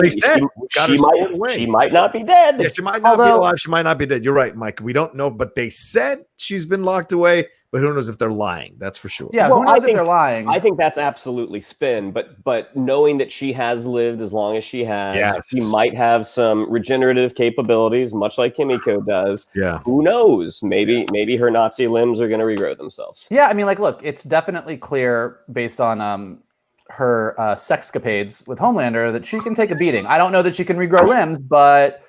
might not be dead. Yeah, she might not be alive. She might not be dead. You're right, Mike. We don't know, but they said she's been locked away. But who knows if they're lying? That's for sure. Yeah, who knows if they're lying? I think that's absolutely spin. But knowing that she has lived as long as she has, she might have some regenerative capabilities, much like Kimiko does. Yeah. Who knows? Maybe her Nazi limbs are going to regrow themselves. Yeah, I mean, like, look, it's definitely clear based on her sexcapades with Homelander that she can take a beating. I don't know that she can regrow limbs, but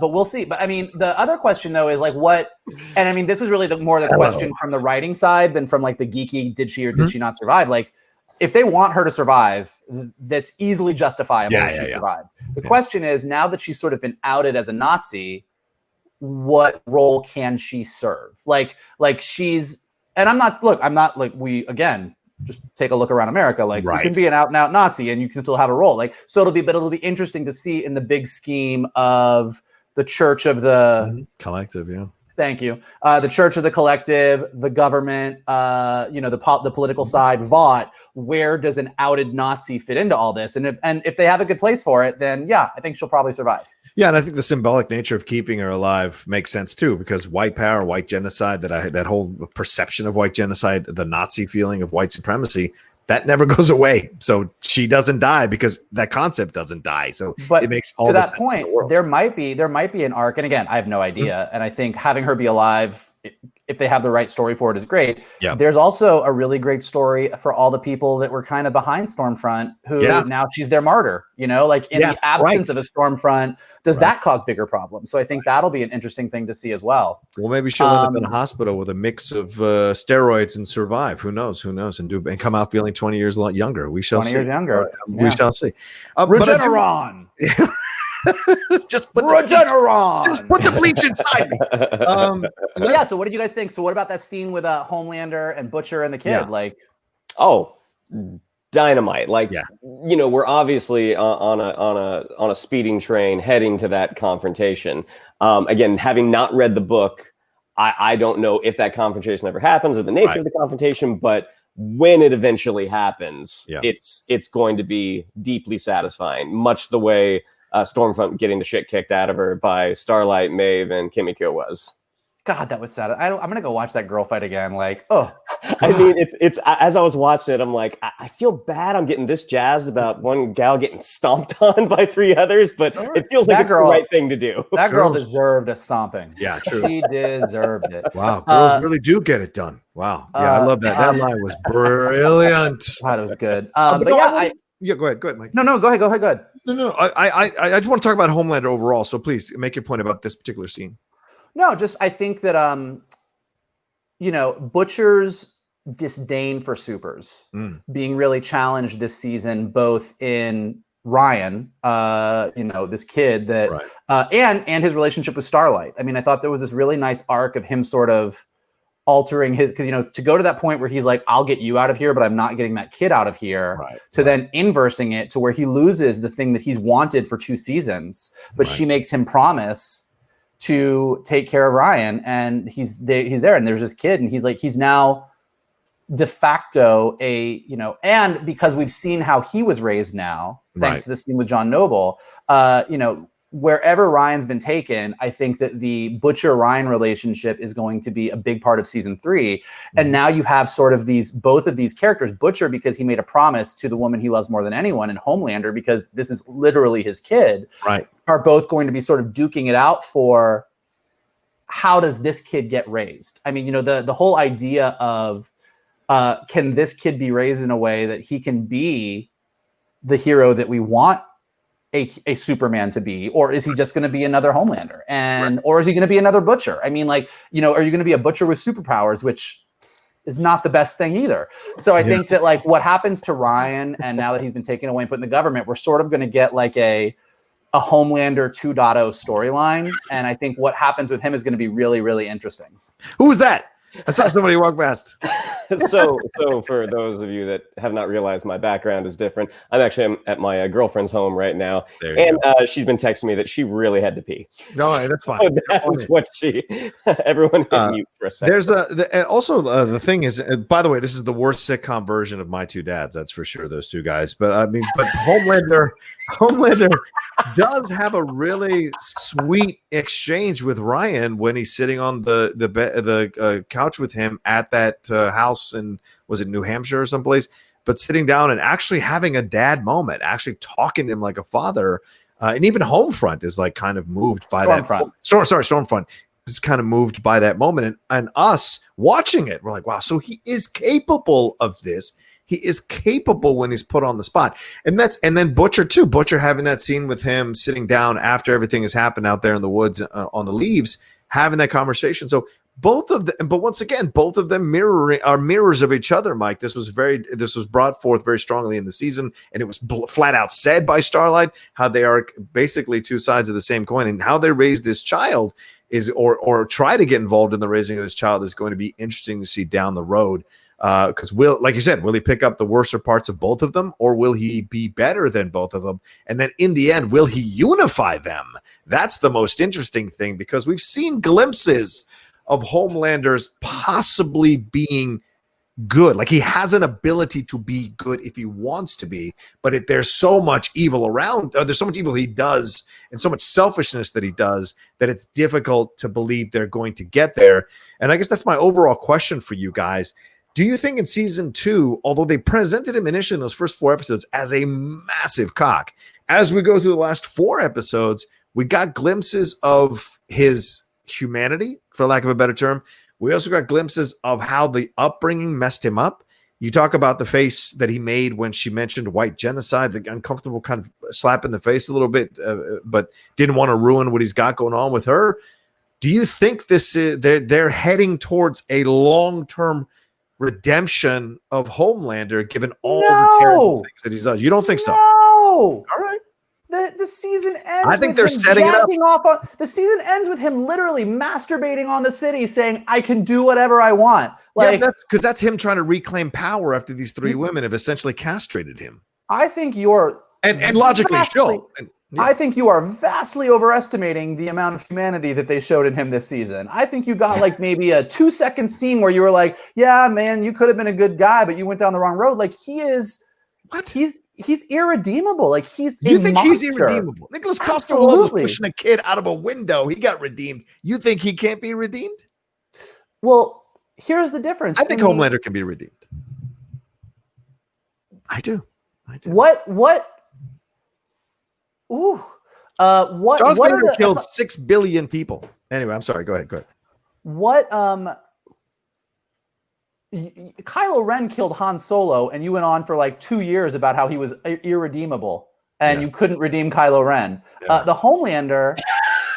we'll see. But I mean, the other question though is like what, and I mean, this is really more the question from the writing side than from like the geeky, did she or did she not survive? Like, if they want her to survive, that's easily justifiable if she survived. The question is, now that she's sort of been outed as a Nazi, what role can she serve? Like she's, and I'm not like, we, again, just take a look around America. Like, you can be an out and out Nazi and you can still have a role. Like, so it'll be interesting to see in the big scheme of the Church of the Collective. Yeah. Thank you. The Church of the Collective, the government, the political side, Vought. Where does an outed Nazi fit into all this? And if they have a good place for it, then I think she'll probably survive. Yeah, and I think the symbolic nature of keeping her alive makes sense too, because white power, white genocide, that whole perception of white genocide, the Nazi feeling of white supremacy, that never goes away. So she doesn't die because that concept doesn't die. So it makes all the sense in the world. There might be an arc, and again, I have no idea. And I think having her be alive, if they have the right story for it, is great. Yeah. There's also a really great story for all the people that were kind of behind Stormfront, who now she's their martyr. Like in the absence of a Stormfront, does that cause bigger problems? So I think that'll be an interesting thing to see as well. Well, maybe she'll end up in a hospital with a mix of steroids and survive. Who knows? And come out feeling 20 years younger. We shall see. 20 years younger. We shall see. Regeneron. Just put Regeneron. Just put the bleach inside me. So what did you guys think? So what about that scene with Homelander and Butcher and the kid? Dynamite. We're obviously on a speeding train heading to that confrontation. Again, having not read the book, I don't know if that confrontation ever happens or the nature of the confrontation, but when it eventually happens, it's going to be deeply satisfying, much the way Stormfront getting the shit kicked out of her by Starlight, Maeve, and Kimiko was. God, that was sad. I'm gonna go watch that girl fight again. I mean, it's as I was watching it, I'm like, I feel bad. I'm getting this jazzed about one gal getting stomped on by 3 others, but it feels like it's the right thing to do. That girl deserved a stomping. Yeah, true. She deserved it. Wow, girls really do get it done. Wow. Yeah, I love that. That line was brilliant. God, it was good. Go ahead, Mike. No, go ahead. No. I just want to talk about Homelander overall. So please make your point about this particular scene. No, just I think that Butcher's disdain for supers being really challenged this season, both in Ryan, this kid that and his relationship with Starlight. I mean, I thought there was this really nice arc of him sort of altering his, because to go to that point where he's like, I'll get you out of here, but I'm not getting that kid out of here, then inversing it to where he loses the thing that he's wanted for 2 seasons, but she makes him promise to take care of Ryan, and he's there, and there's this kid, and he's now de facto and because we've seen how he was raised now, thanks to the scene with John Noble, wherever Ryan's been taken, I think that the Butcher-Ryan relationship is going to be a big part of season 3. And now you have sort of both of these characters, Butcher because he made a promise to the woman he loves more than anyone, and Homelander because this is literally his kid, are both going to be sort of duking it out for how does this kid get raised? I mean, the whole idea of can this kid be raised in a way that he can be the hero that we want a Superman to be, or is he just going to be another Homelander? Or is he going to be another Butcher? I mean, like, you know, are you going to be a Butcher with superpowers, which is not the best thing either. So I think that like what happens to Ryan, and now that he's been taken away and put in the government, we're sort of going to get like a Homelander 2.0 storyline. And I think what happens with him is going to be really, really interesting. Who was that? I saw somebody walk past. So for those of you that have not realized, my background is different. I'm actually at my girlfriend's home right now, and she's been texting me that she really had to pee. No, that's fine. So that's what she. Everyone hit mute for a second. There's and also the thing is, by the way, this is the worst sitcom version of My Two Dads. That's for sure. Those two guys, but I mean, but Homelander does have a really sweet exchange with Ryan when he's sitting on the couch with him at that house in, was it New Hampshire or someplace, but sitting down and actually having a dad moment, actually talking to him like a father. And even Homefront is like kind of moved by Stormfront. Stormfront is kind of moved by that moment. And us watching it, we're like, wow, so he is capable of this. He is capable when he's put on the spot. And then Butcher too. Butcher having that scene with him sitting down after everything has happened out there in the woods on the leaves, having that conversation. So both of them, but once again, both of them are mirrors of each other, Mike. This was brought forth very strongly in the season, and it was flat out said by Starlight how they are basically two sides of the same coin, and how they raise this child is, or try to get involved in the raising of this child, is going to be interesting to see down the road. Because like you said, will he pick up the worser parts of both of them, or will he be better than both of them? And then in the end, will he unify them? That's the most interesting thing, because we've seen glimpses of Homelander's possibly being good. Like, he has an ability to be good if he wants to be, but there's so much evil around, there's so much evil he does and so much selfishness that he does, that it's difficult to believe they're going to get there. And I guess that's my overall question for you guys. Do you think in season 2, although they presented him initially in those first 4 episodes as a massive cock, as we go through the last 4 episodes, we got glimpses of his humanity, for lack of a better term. We also got glimpses of how the upbringing messed him up. You talk about the face that he made when she mentioned white genocide, the uncomfortable kind of slap in the face a little bit, but didn't want to ruin what he's got going on with her. Do you think this is, they're heading towards a long-term redemption of Homelander, given all the terrible things that he does? You don't think so? No. All right. The season ends. I think they're setting it up. The season ends with him literally masturbating on the city, saying, "I can do whatever I want." Like, yeah, that's him trying to reclaim power after these 3 women have essentially castrated him. I think you're and logically still. I think you are vastly overestimating the amount of humanity that they showed in him this season. I think you got like maybe a 2-second scene where you were like, "Yeah, man, you could have been a good guy, but you went down the wrong road." Like, he is. What? He's irredeemable. Like, you think he's irredeemable? Nicholas Coster-Waldau was pushing a kid out of a window. He got redeemed. You think he can't be redeemed? Well, here's the difference. I think Homelander can be redeemed. I do. What? Ooh. What? Charles Xavier killed 6 billion people. Anyway, I'm sorry. Go ahead. What? Kylo Ren killed Han Solo, and you went on for like 2 years about how he was irredeemable, and you couldn't redeem Kylo Ren. Yeah. The Homelander,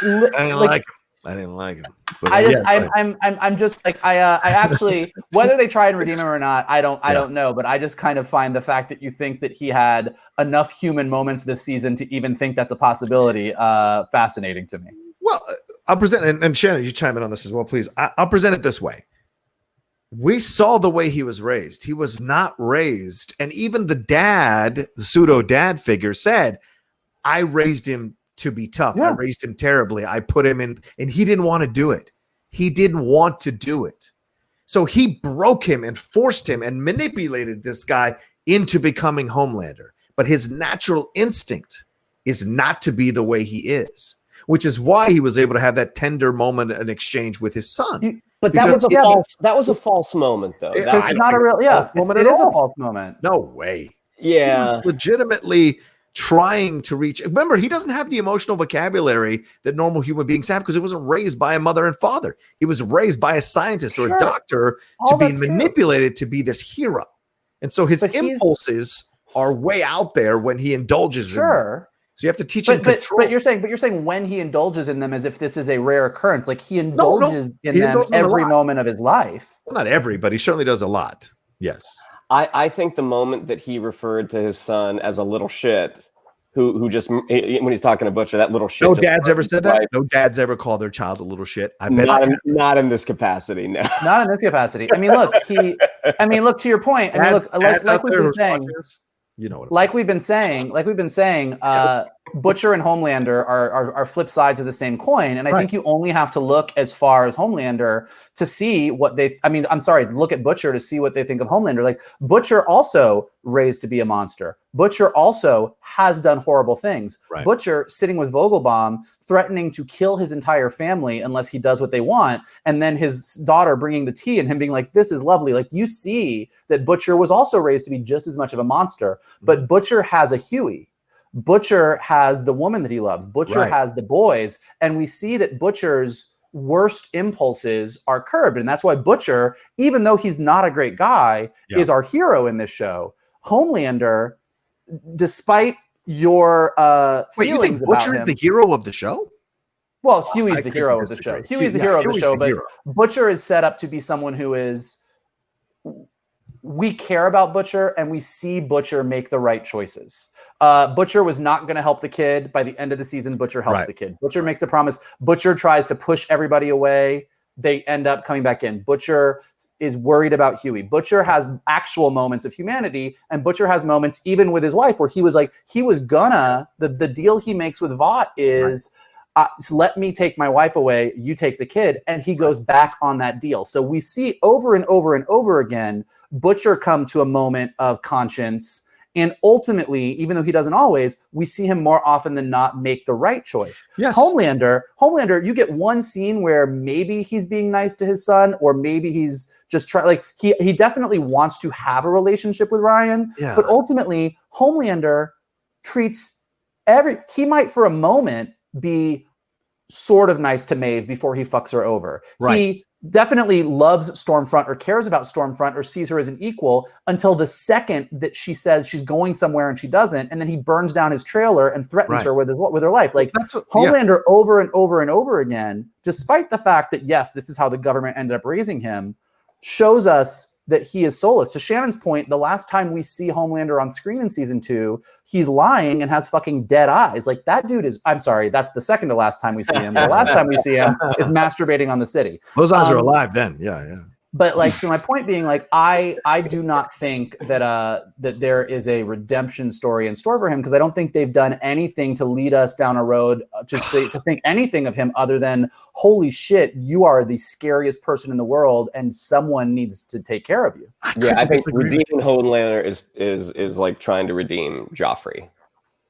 I didn't like him. But I'm just like I actually, whether they try and redeem him or not, I don't know. But I just kind of find the fact that you think that he had enough human moments this season to even think that's a possibility fascinating to me. Well, I'll present, and Shannon, you chime in on this as well, please. I'll present it this way. We saw the way he was raised. He was not raised. And even the dad, the pseudo dad figure, said, I raised him to be tough. Yeah. I raised him terribly. I put him in, and he didn't want to do it. He didn't want to do it. So he broke him and forced him and manipulated this guy into becoming Homelander. But his natural instinct is not to be the way he is, which is why he was able to have that tender moment and exchange with his son. But that was a false moment, though. It's not a real, it is a false moment. No way. Yeah. Legitimately trying to reach. Remember, he doesn't have the emotional vocabulary that normal human beings have because he wasn't raised by a mother and father. He was raised by a scientist or a doctor to be manipulated to be this hero. And so his impulses are way out there when he indulges in them. So you have to teach him control. But you're saying when he indulges in them as if this is a rare occurrence, like he indulges in them every moment of his life. Well, not every, but he certainly does a lot. Yes. I think the moment that he referred to his son as a little shit, who just, when he's talking to Butcher, that little shit. No dads ever said that? No dads ever call their child a little shit? I bet not in this capacity, no. Not in this capacity. I mean, look, to your point. I mean, look, like we've been saying. You know what like we've been saying, Butcher and Homelander are flip sides of the same coin. And I think you only have to look as far as Homelander to see what look at Butcher to see what they think of Homelander. Like Butcher also raised to be a monster. Butcher also has done horrible things. Right. Butcher sitting with Vogelbaum, threatening to kill his entire family unless he does what they want. And then his daughter bringing the tea and him being like, this is lovely. Like you see that Butcher was also raised to be just as much of a monster, but Butcher has a Hughie. Butcher has the woman that he loves. Butcher has the boys. And we see that Butcher's worst impulses are curbed. And that's why Butcher, even though he's not a great guy, is our hero in this show. Homelander, despite your feelings about Butcher him, is the hero of the show? Well, Hughie's the hero of the show. Hughie's the hero of the show, but Butcher is set up to be someone who is... We care about Butcher and we see Butcher make the right choices. Butcher was not going to help the kid. By the end of the season, Butcher helps the kid. Butcher makes a promise. Butcher tries to push everybody away. They end up coming back in. Butcher is worried about Hughie. Butcher has actual moments of humanity, and Butcher has moments even with his wife where he was like, the deal he makes with Vought is, let me take my wife away, you take the kid, and he goes back on that deal. So we see over and over and over again Butcher come to a moment of conscience, and ultimately, even though he doesn't always, we see him more often than not make the right choice. Yes. Homelander, you get one scene where maybe he's being nice to his son, or maybe he's just trying, like he definitely wants to have a relationship with Ryan, but ultimately Homelander treats he might for a moment be sort of nice to Maeve before he fucks her over. Right. He definitely loves Stormfront or cares about Stormfront or sees her as an equal until the second that she says she's going somewhere and she doesn't, and then he burns down his trailer and threatens her with her life. Like Homelander over and over and over again, despite the fact that yes, this is how the government ended up raising him, shows us that he is soulless. To Shannon's point, the last time we see Homelander on screen in season 2, he's lying and has fucking dead eyes. Like that dude is, I'm sorry, that's the second to last time we see him. The last time we see him is masturbating on the city. Those eyes are alive then. Yeah. But like, so my point being, like, I do not think that that there is a redemption story in store for him, because I don't think they've done anything to lead us down a road to think anything of him other than, holy shit, you are the scariest person in the world, and someone needs to take care of you. I think redeeming Homelander is like trying to redeem Joffrey.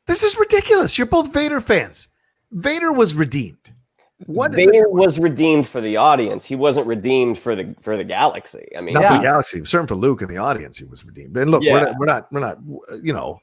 This is ridiculous. You're both Vader fans. Vader was redeemed. Vader was redeemed for the audience. He wasn't redeemed for the galaxy. I mean, not for the galaxy. Certain for Luke and the audience, he was redeemed. And look, we're not. You know,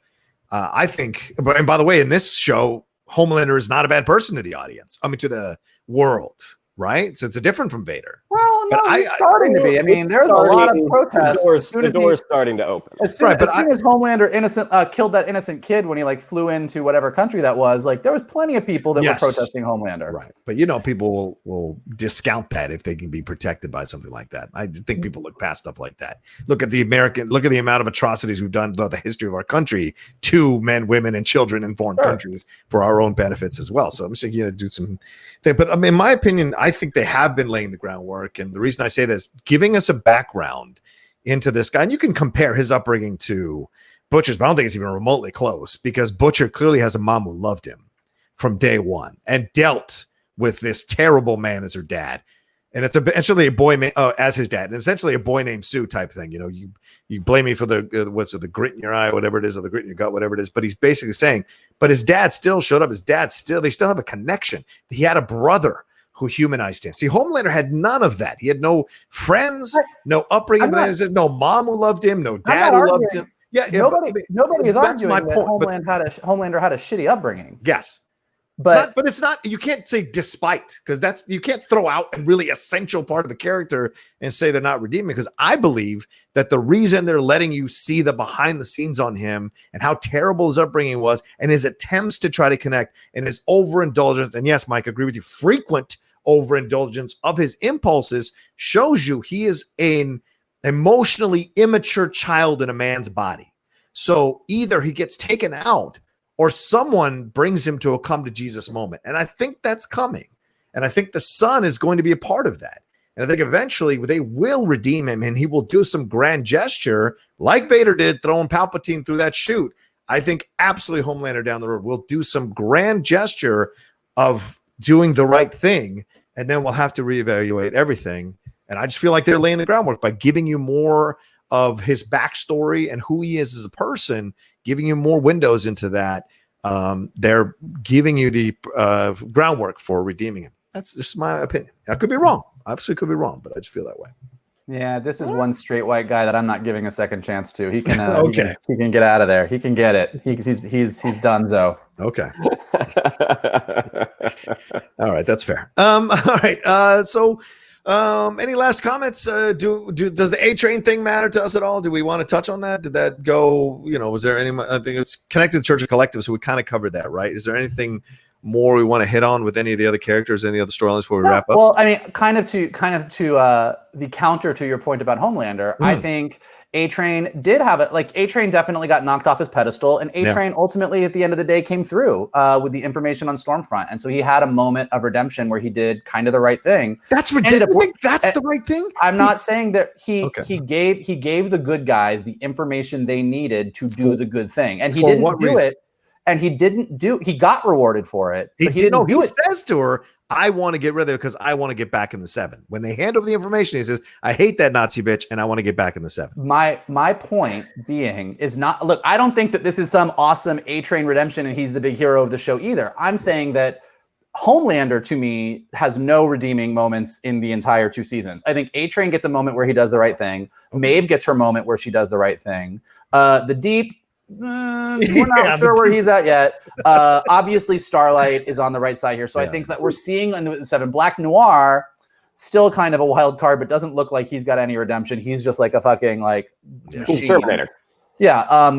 I think. And by the way, in this show, Homelander is not a bad person to the audience. I mean, to the world, right? So it's different from Vader. Well, no, he's starting to be. I mean, there's a lot of protests. The door's starting to open. As soon as Homelander killed that innocent kid when he like flew into whatever country that was, like there was plenty of people that were protesting Homelander. Right. But you know, people will discount that if they can be protected by something like that. I think people look past stuff like that. Look at the amount of atrocities we've done throughout the history of our country to men, women, and children in foreign countries for our own benefits as well. So I'm just going to do some thing. But I mean, in my opinion, I think they have been laying the groundwork. And the reason I say this, giving us a background into this guy, and you can compare his upbringing to Butcher's, but I don't think it's even remotely close, because Butcher clearly has a mom who loved him from day one and dealt with this terrible man as her dad. And it's essentially a boy as his dad, and essentially a boy named Sue type thing. You know, you blame me for the grit in your eye, whatever it is, or the grit in your gut, whatever it is. But he's basically saying, but his dad still showed up. They still have a connection. He had a brother who humanized him. See, Homelander had none of that. He had no friends, no upbringing. No mom who loved him, no dad who loved him. Nobody is arguing that Homelander had a shitty upbringing. Yes. But it's not, you can't say despite, because you can't throw out a really essential part of the character and say they're not redeeming, because I believe that the reason they're letting you see the behind the scenes on him and how terrible his upbringing was and his attempts to try to connect and his overindulgence, and yes, Mike, I agree with you, frequent overindulgence of his impulses, shows you he is an emotionally immature child in a man's body. So either he gets taken out or someone brings him to a come to Jesus moment. And I think that's coming. And I think the son is going to be a part of that. And I think eventually they will redeem him and he will do some grand gesture like Vader did, throwing Palpatine through that chute. I think absolutely Homelander down the road will do some grand gesture of doing the right thing. And then we'll have to reevaluate everything. And I just feel like they're laying the groundwork by giving you more of his backstory and who he is as a person, giving you more windows into that. They're giving you the groundwork for redeeming him. That's just my opinion. I could be wrong. I absolutely could be wrong, but I just feel that way. Yeah, this is one straight white guy that I'm not giving a second chance to. He can, he can get out of there. He can get it. He's donezo. Okay. All right, that's fair. All right. So, any last comments? Does the A Train thing matter to us at all? Do we want to touch on that? Did that go? Was there any? I think it's connected to Church of Collective, so we kind of covered that, right? Is there anything more we want to hit on with any of the other characters, any other storylines before we wrap up? Well, I mean, kind of to the counter to your point about Homelander, I think A Train did have it. Like A Train definitely got knocked off his pedestal, and A Train ultimately at the end of the day came through with the information on Stormfront, and so he had a moment of redemption where he did kind of the right thing. That's ridiculous. That's the right thing. I'm not saying that he gave the good guys the information they needed to do the good thing, and he didn't do it. And he got rewarded for it. But he didn't do it. He says to her, I want to get rid of it because I want to get back in the 7. When they hand over the information, he says, I hate that Nazi bitch and I want to get back in the 7. My point being is not, look, I don't think that this is some awesome A-Train redemption and he's the big hero of the show either. I'm saying that Homelander, to me, has no redeeming moments in the entire 2 seasons. I think A-Train gets a moment where he does the right thing. Maeve gets her moment where she does the right thing. The Deep, we're not sure where he's at yet. Obviously, Starlight is on the right side here. So I think that we're seeing in the 7 Black Noir, still kind of a wild card, but doesn't look like he's got any redemption. He's just like a fucking Terminator. Yeah.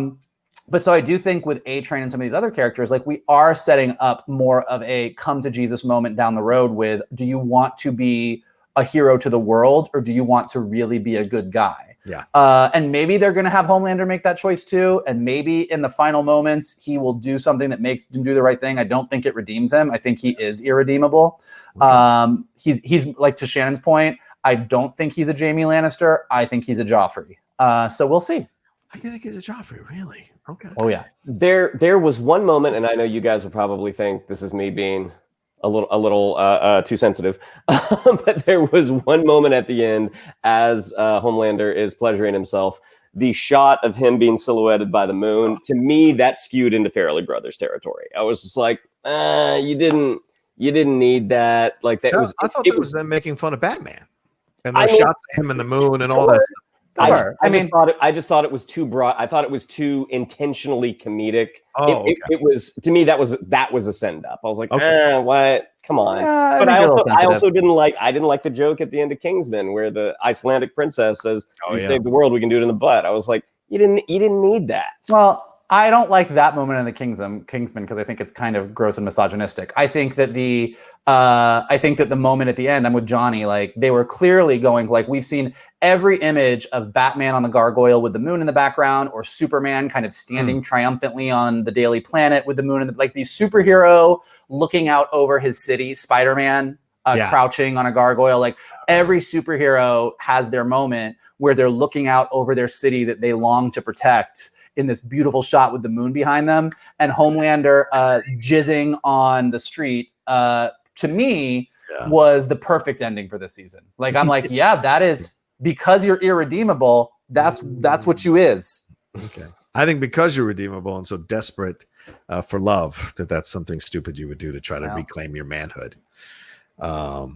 But so I do think with A-Train and some of these other characters, like we are setting up more of a come to Jesus moment down the road with, do you want to be a hero to the world or do you want to really be a good guy? Yeah. And maybe they're going to have Homelander make that choice too. And maybe in the final moments, he will do something that makes him do the right thing. I don't think it redeems him. I think he is irredeemable. Okay. He's like, to Shannon's point, I don't think he's a Jaime Lannister. I think he's a Joffrey. So we'll see. I think he's a Joffrey, really? Okay. Oh yeah. There was one moment, and I know you guys will probably think this is me being a little too sensitive, but there was one moment at the end as Homelander is pleasuring himself. The shot of him being silhouetted by the moon, to me, that skewed into Farrelly Brothers territory. I was just like, you didn't need that. Like that was. I thought it was them making fun of Batman and those shots of him and the moon and all that stuff. I just thought it was too broad. I thought it was too intentionally comedic. It was, to me, that was a send up. I was like, what? Come on. Yeah, but I also didn't like the joke at the end of Kingsman where the Icelandic princess says, "You saved the world, we can do it in the butt." I was like, you didn't need that. Well, I don't like that moment in the Kingsman because I think it's kind of gross and misogynistic. I think that the moment at the end, I'm with Johnny, like they were clearly going, like we've seen every image of Batman on the gargoyle with the moon in the background, or Superman kind of standing triumphantly on the Daily Planet with the moon, like the superhero looking out over his city, Spider-Man crouching on a gargoyle. Like every superhero has their moment where they're looking out over their city that they long to protect, in this beautiful shot with the moon behind them, and Homelander jizzing on the street, to me, was the perfect ending for this season. Like, I'm like, that is, because you're irredeemable, that's what you is. Okay. I think because you're redeemable and so desperate for love, that's something stupid you would do to try to reclaim your manhood. But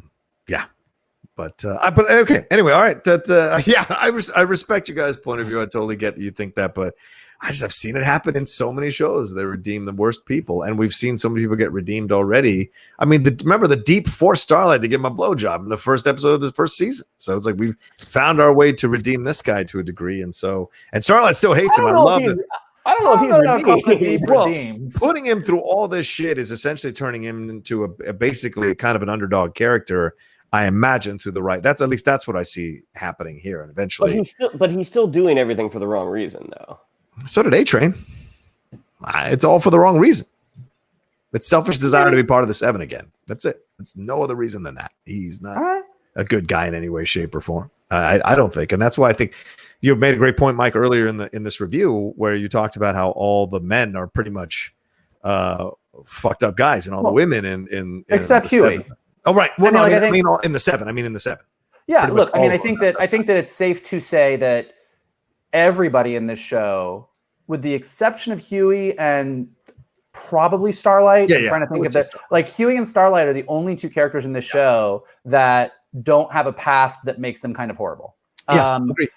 okay. Anyway, all right. I respect you guys' point of view. I totally get that you think that, but I've seen it happen in so many shows. They redeem the worst people, and we've seen so many people get redeemed already. I mean, remember the Deep forced Starlight to give him a blowjob in the first episode of the first season. So it's like we've found our way to redeem this guy to a degree, and Starlight still hates him. I love it. I don't know if he's redeemed. Putting him through all this shit is essentially turning him into a basically kind of an underdog character. I imagine through the right. That's what I see happening here, and eventually. But he's still doing everything for the wrong reason, though. So did A-Train. It's all for the wrong reason. It's selfish desire to be part of the Seven again. That's it. It's no other reason than that. He's not a good guy in any way, shape, or form. I don't think, and that's why I think. You made a great point, Mike, earlier in this review where you talked about how all the men are pretty much fucked up guys, and all the women in except Hughie. Oh, right. Well, I mean in the Seven. Yeah, pretty look, I think that it's safe to say that everybody in this show, with the exception of Hughie and probably Starlight, I'm trying to think of that. Like Hughie and Starlight are the only two characters in this show that don't have a past that makes them kind of horrible.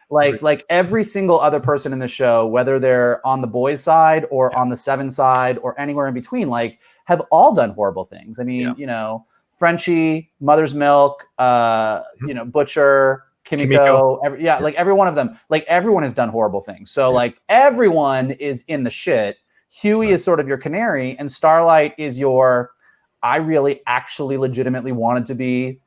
Like every single other person in the show, whether they're on the boys' side or on the Seven side or anywhere in between, like have all done horrible things. I mean, Frenchie, Mother's Milk, Butcher, Kimiko. Like every one of them, like everyone has done horrible things. So like everyone is in the shit. Hughie is sort of your canary, and Starlight is your, I really actually legitimately wanted to be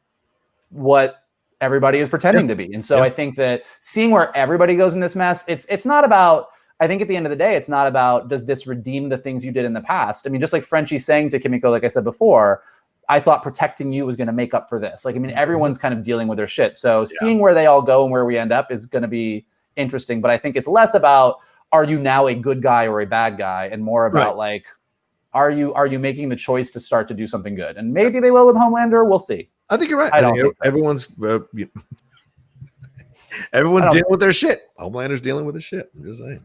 what everybody is pretending to be. And so I think that seeing where everybody goes in this mess, it's not about, I think at the end of the day, it's not about, does this redeem the things you did in the past? I mean, just like Frenchie saying to Kimiko, like I said before, I thought protecting you was going to make up for this. Like, I mean, everyone's kind of dealing with their shit. So seeing where they all go and where we end up is going to be interesting. But I think it's less about, are you now a good guy or a bad guy? And more about like, are you making the choice to start to do something good? And maybe they will with Homelander. We'll see. I think you're right. I think everyone's dealing with their shit. Homelander's dealing with his shit. I'm just saying.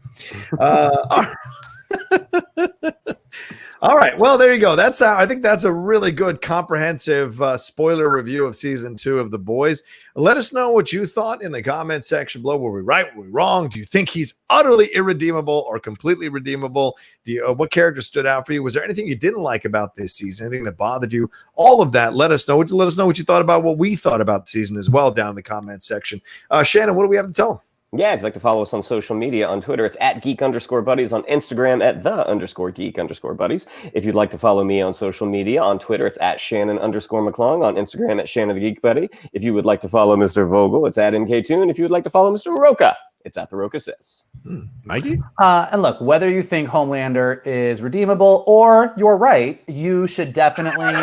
All right. Well, there you go. I think that's a really good comprehensive spoiler review of season 2 of The Boys. Let us know what you thought in the comment section below. Were we right? Were we wrong? Do you think he's utterly irredeemable or completely redeemable? What character stood out for you? Was there anything you didn't like about this season? Anything that bothered you? All of that. Let us know. Let us know what you thought about what we thought about the season as well down in the comment section. Shannon, what do we have to tell them? Yeah, if you'd like to follow us on social media, on Twitter, it's @geek_buddies, on Instagram @the_geek_buddies. If you'd like to follow me on social media, on Twitter, it's @Shannon_McClung, on Instagram @Shannon the Geek Buddy. If you would like to follow Mr. Vogel, it's @MKToon. If you would like to follow Mr. Rocha, it's @The Rocha Says. Mikey? And look, whether you think Homelander is redeemable or you're right, you should definitely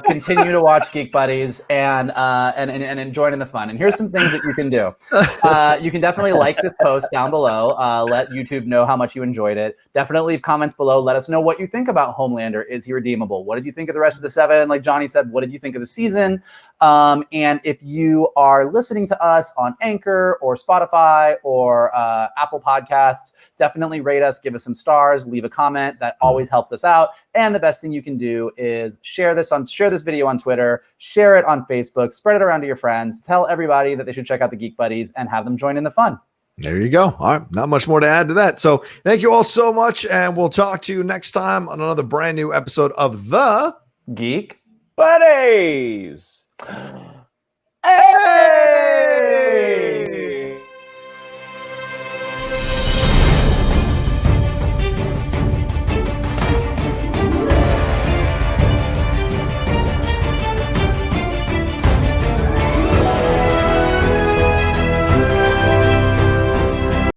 continue to watch Geek Buddies and join in the fun. And here's some things that you can do. You can definitely like this post down below. Let YouTube know how much you enjoyed it. Definitely leave comments below. Let us know what you think about Homelander. Is he redeemable? What did you think of the rest of the 7? Like Johnny said, what did you think of the season? And if you are listening to us on Anchor or Spotify or Apple Podcasts, definitely rate us, give us some stars, leave a comment. That always helps us out. And the best thing you can do is share this video on Twitter, share it on Facebook, spread it around to your friends, tell everybody that they should check out the Geek Buddies and have them join in the fun. There you go. All right. Not much more to add to that. So thank you all so much. And we'll talk to you next time on another brand new episode of the Geek Buddies. Hey!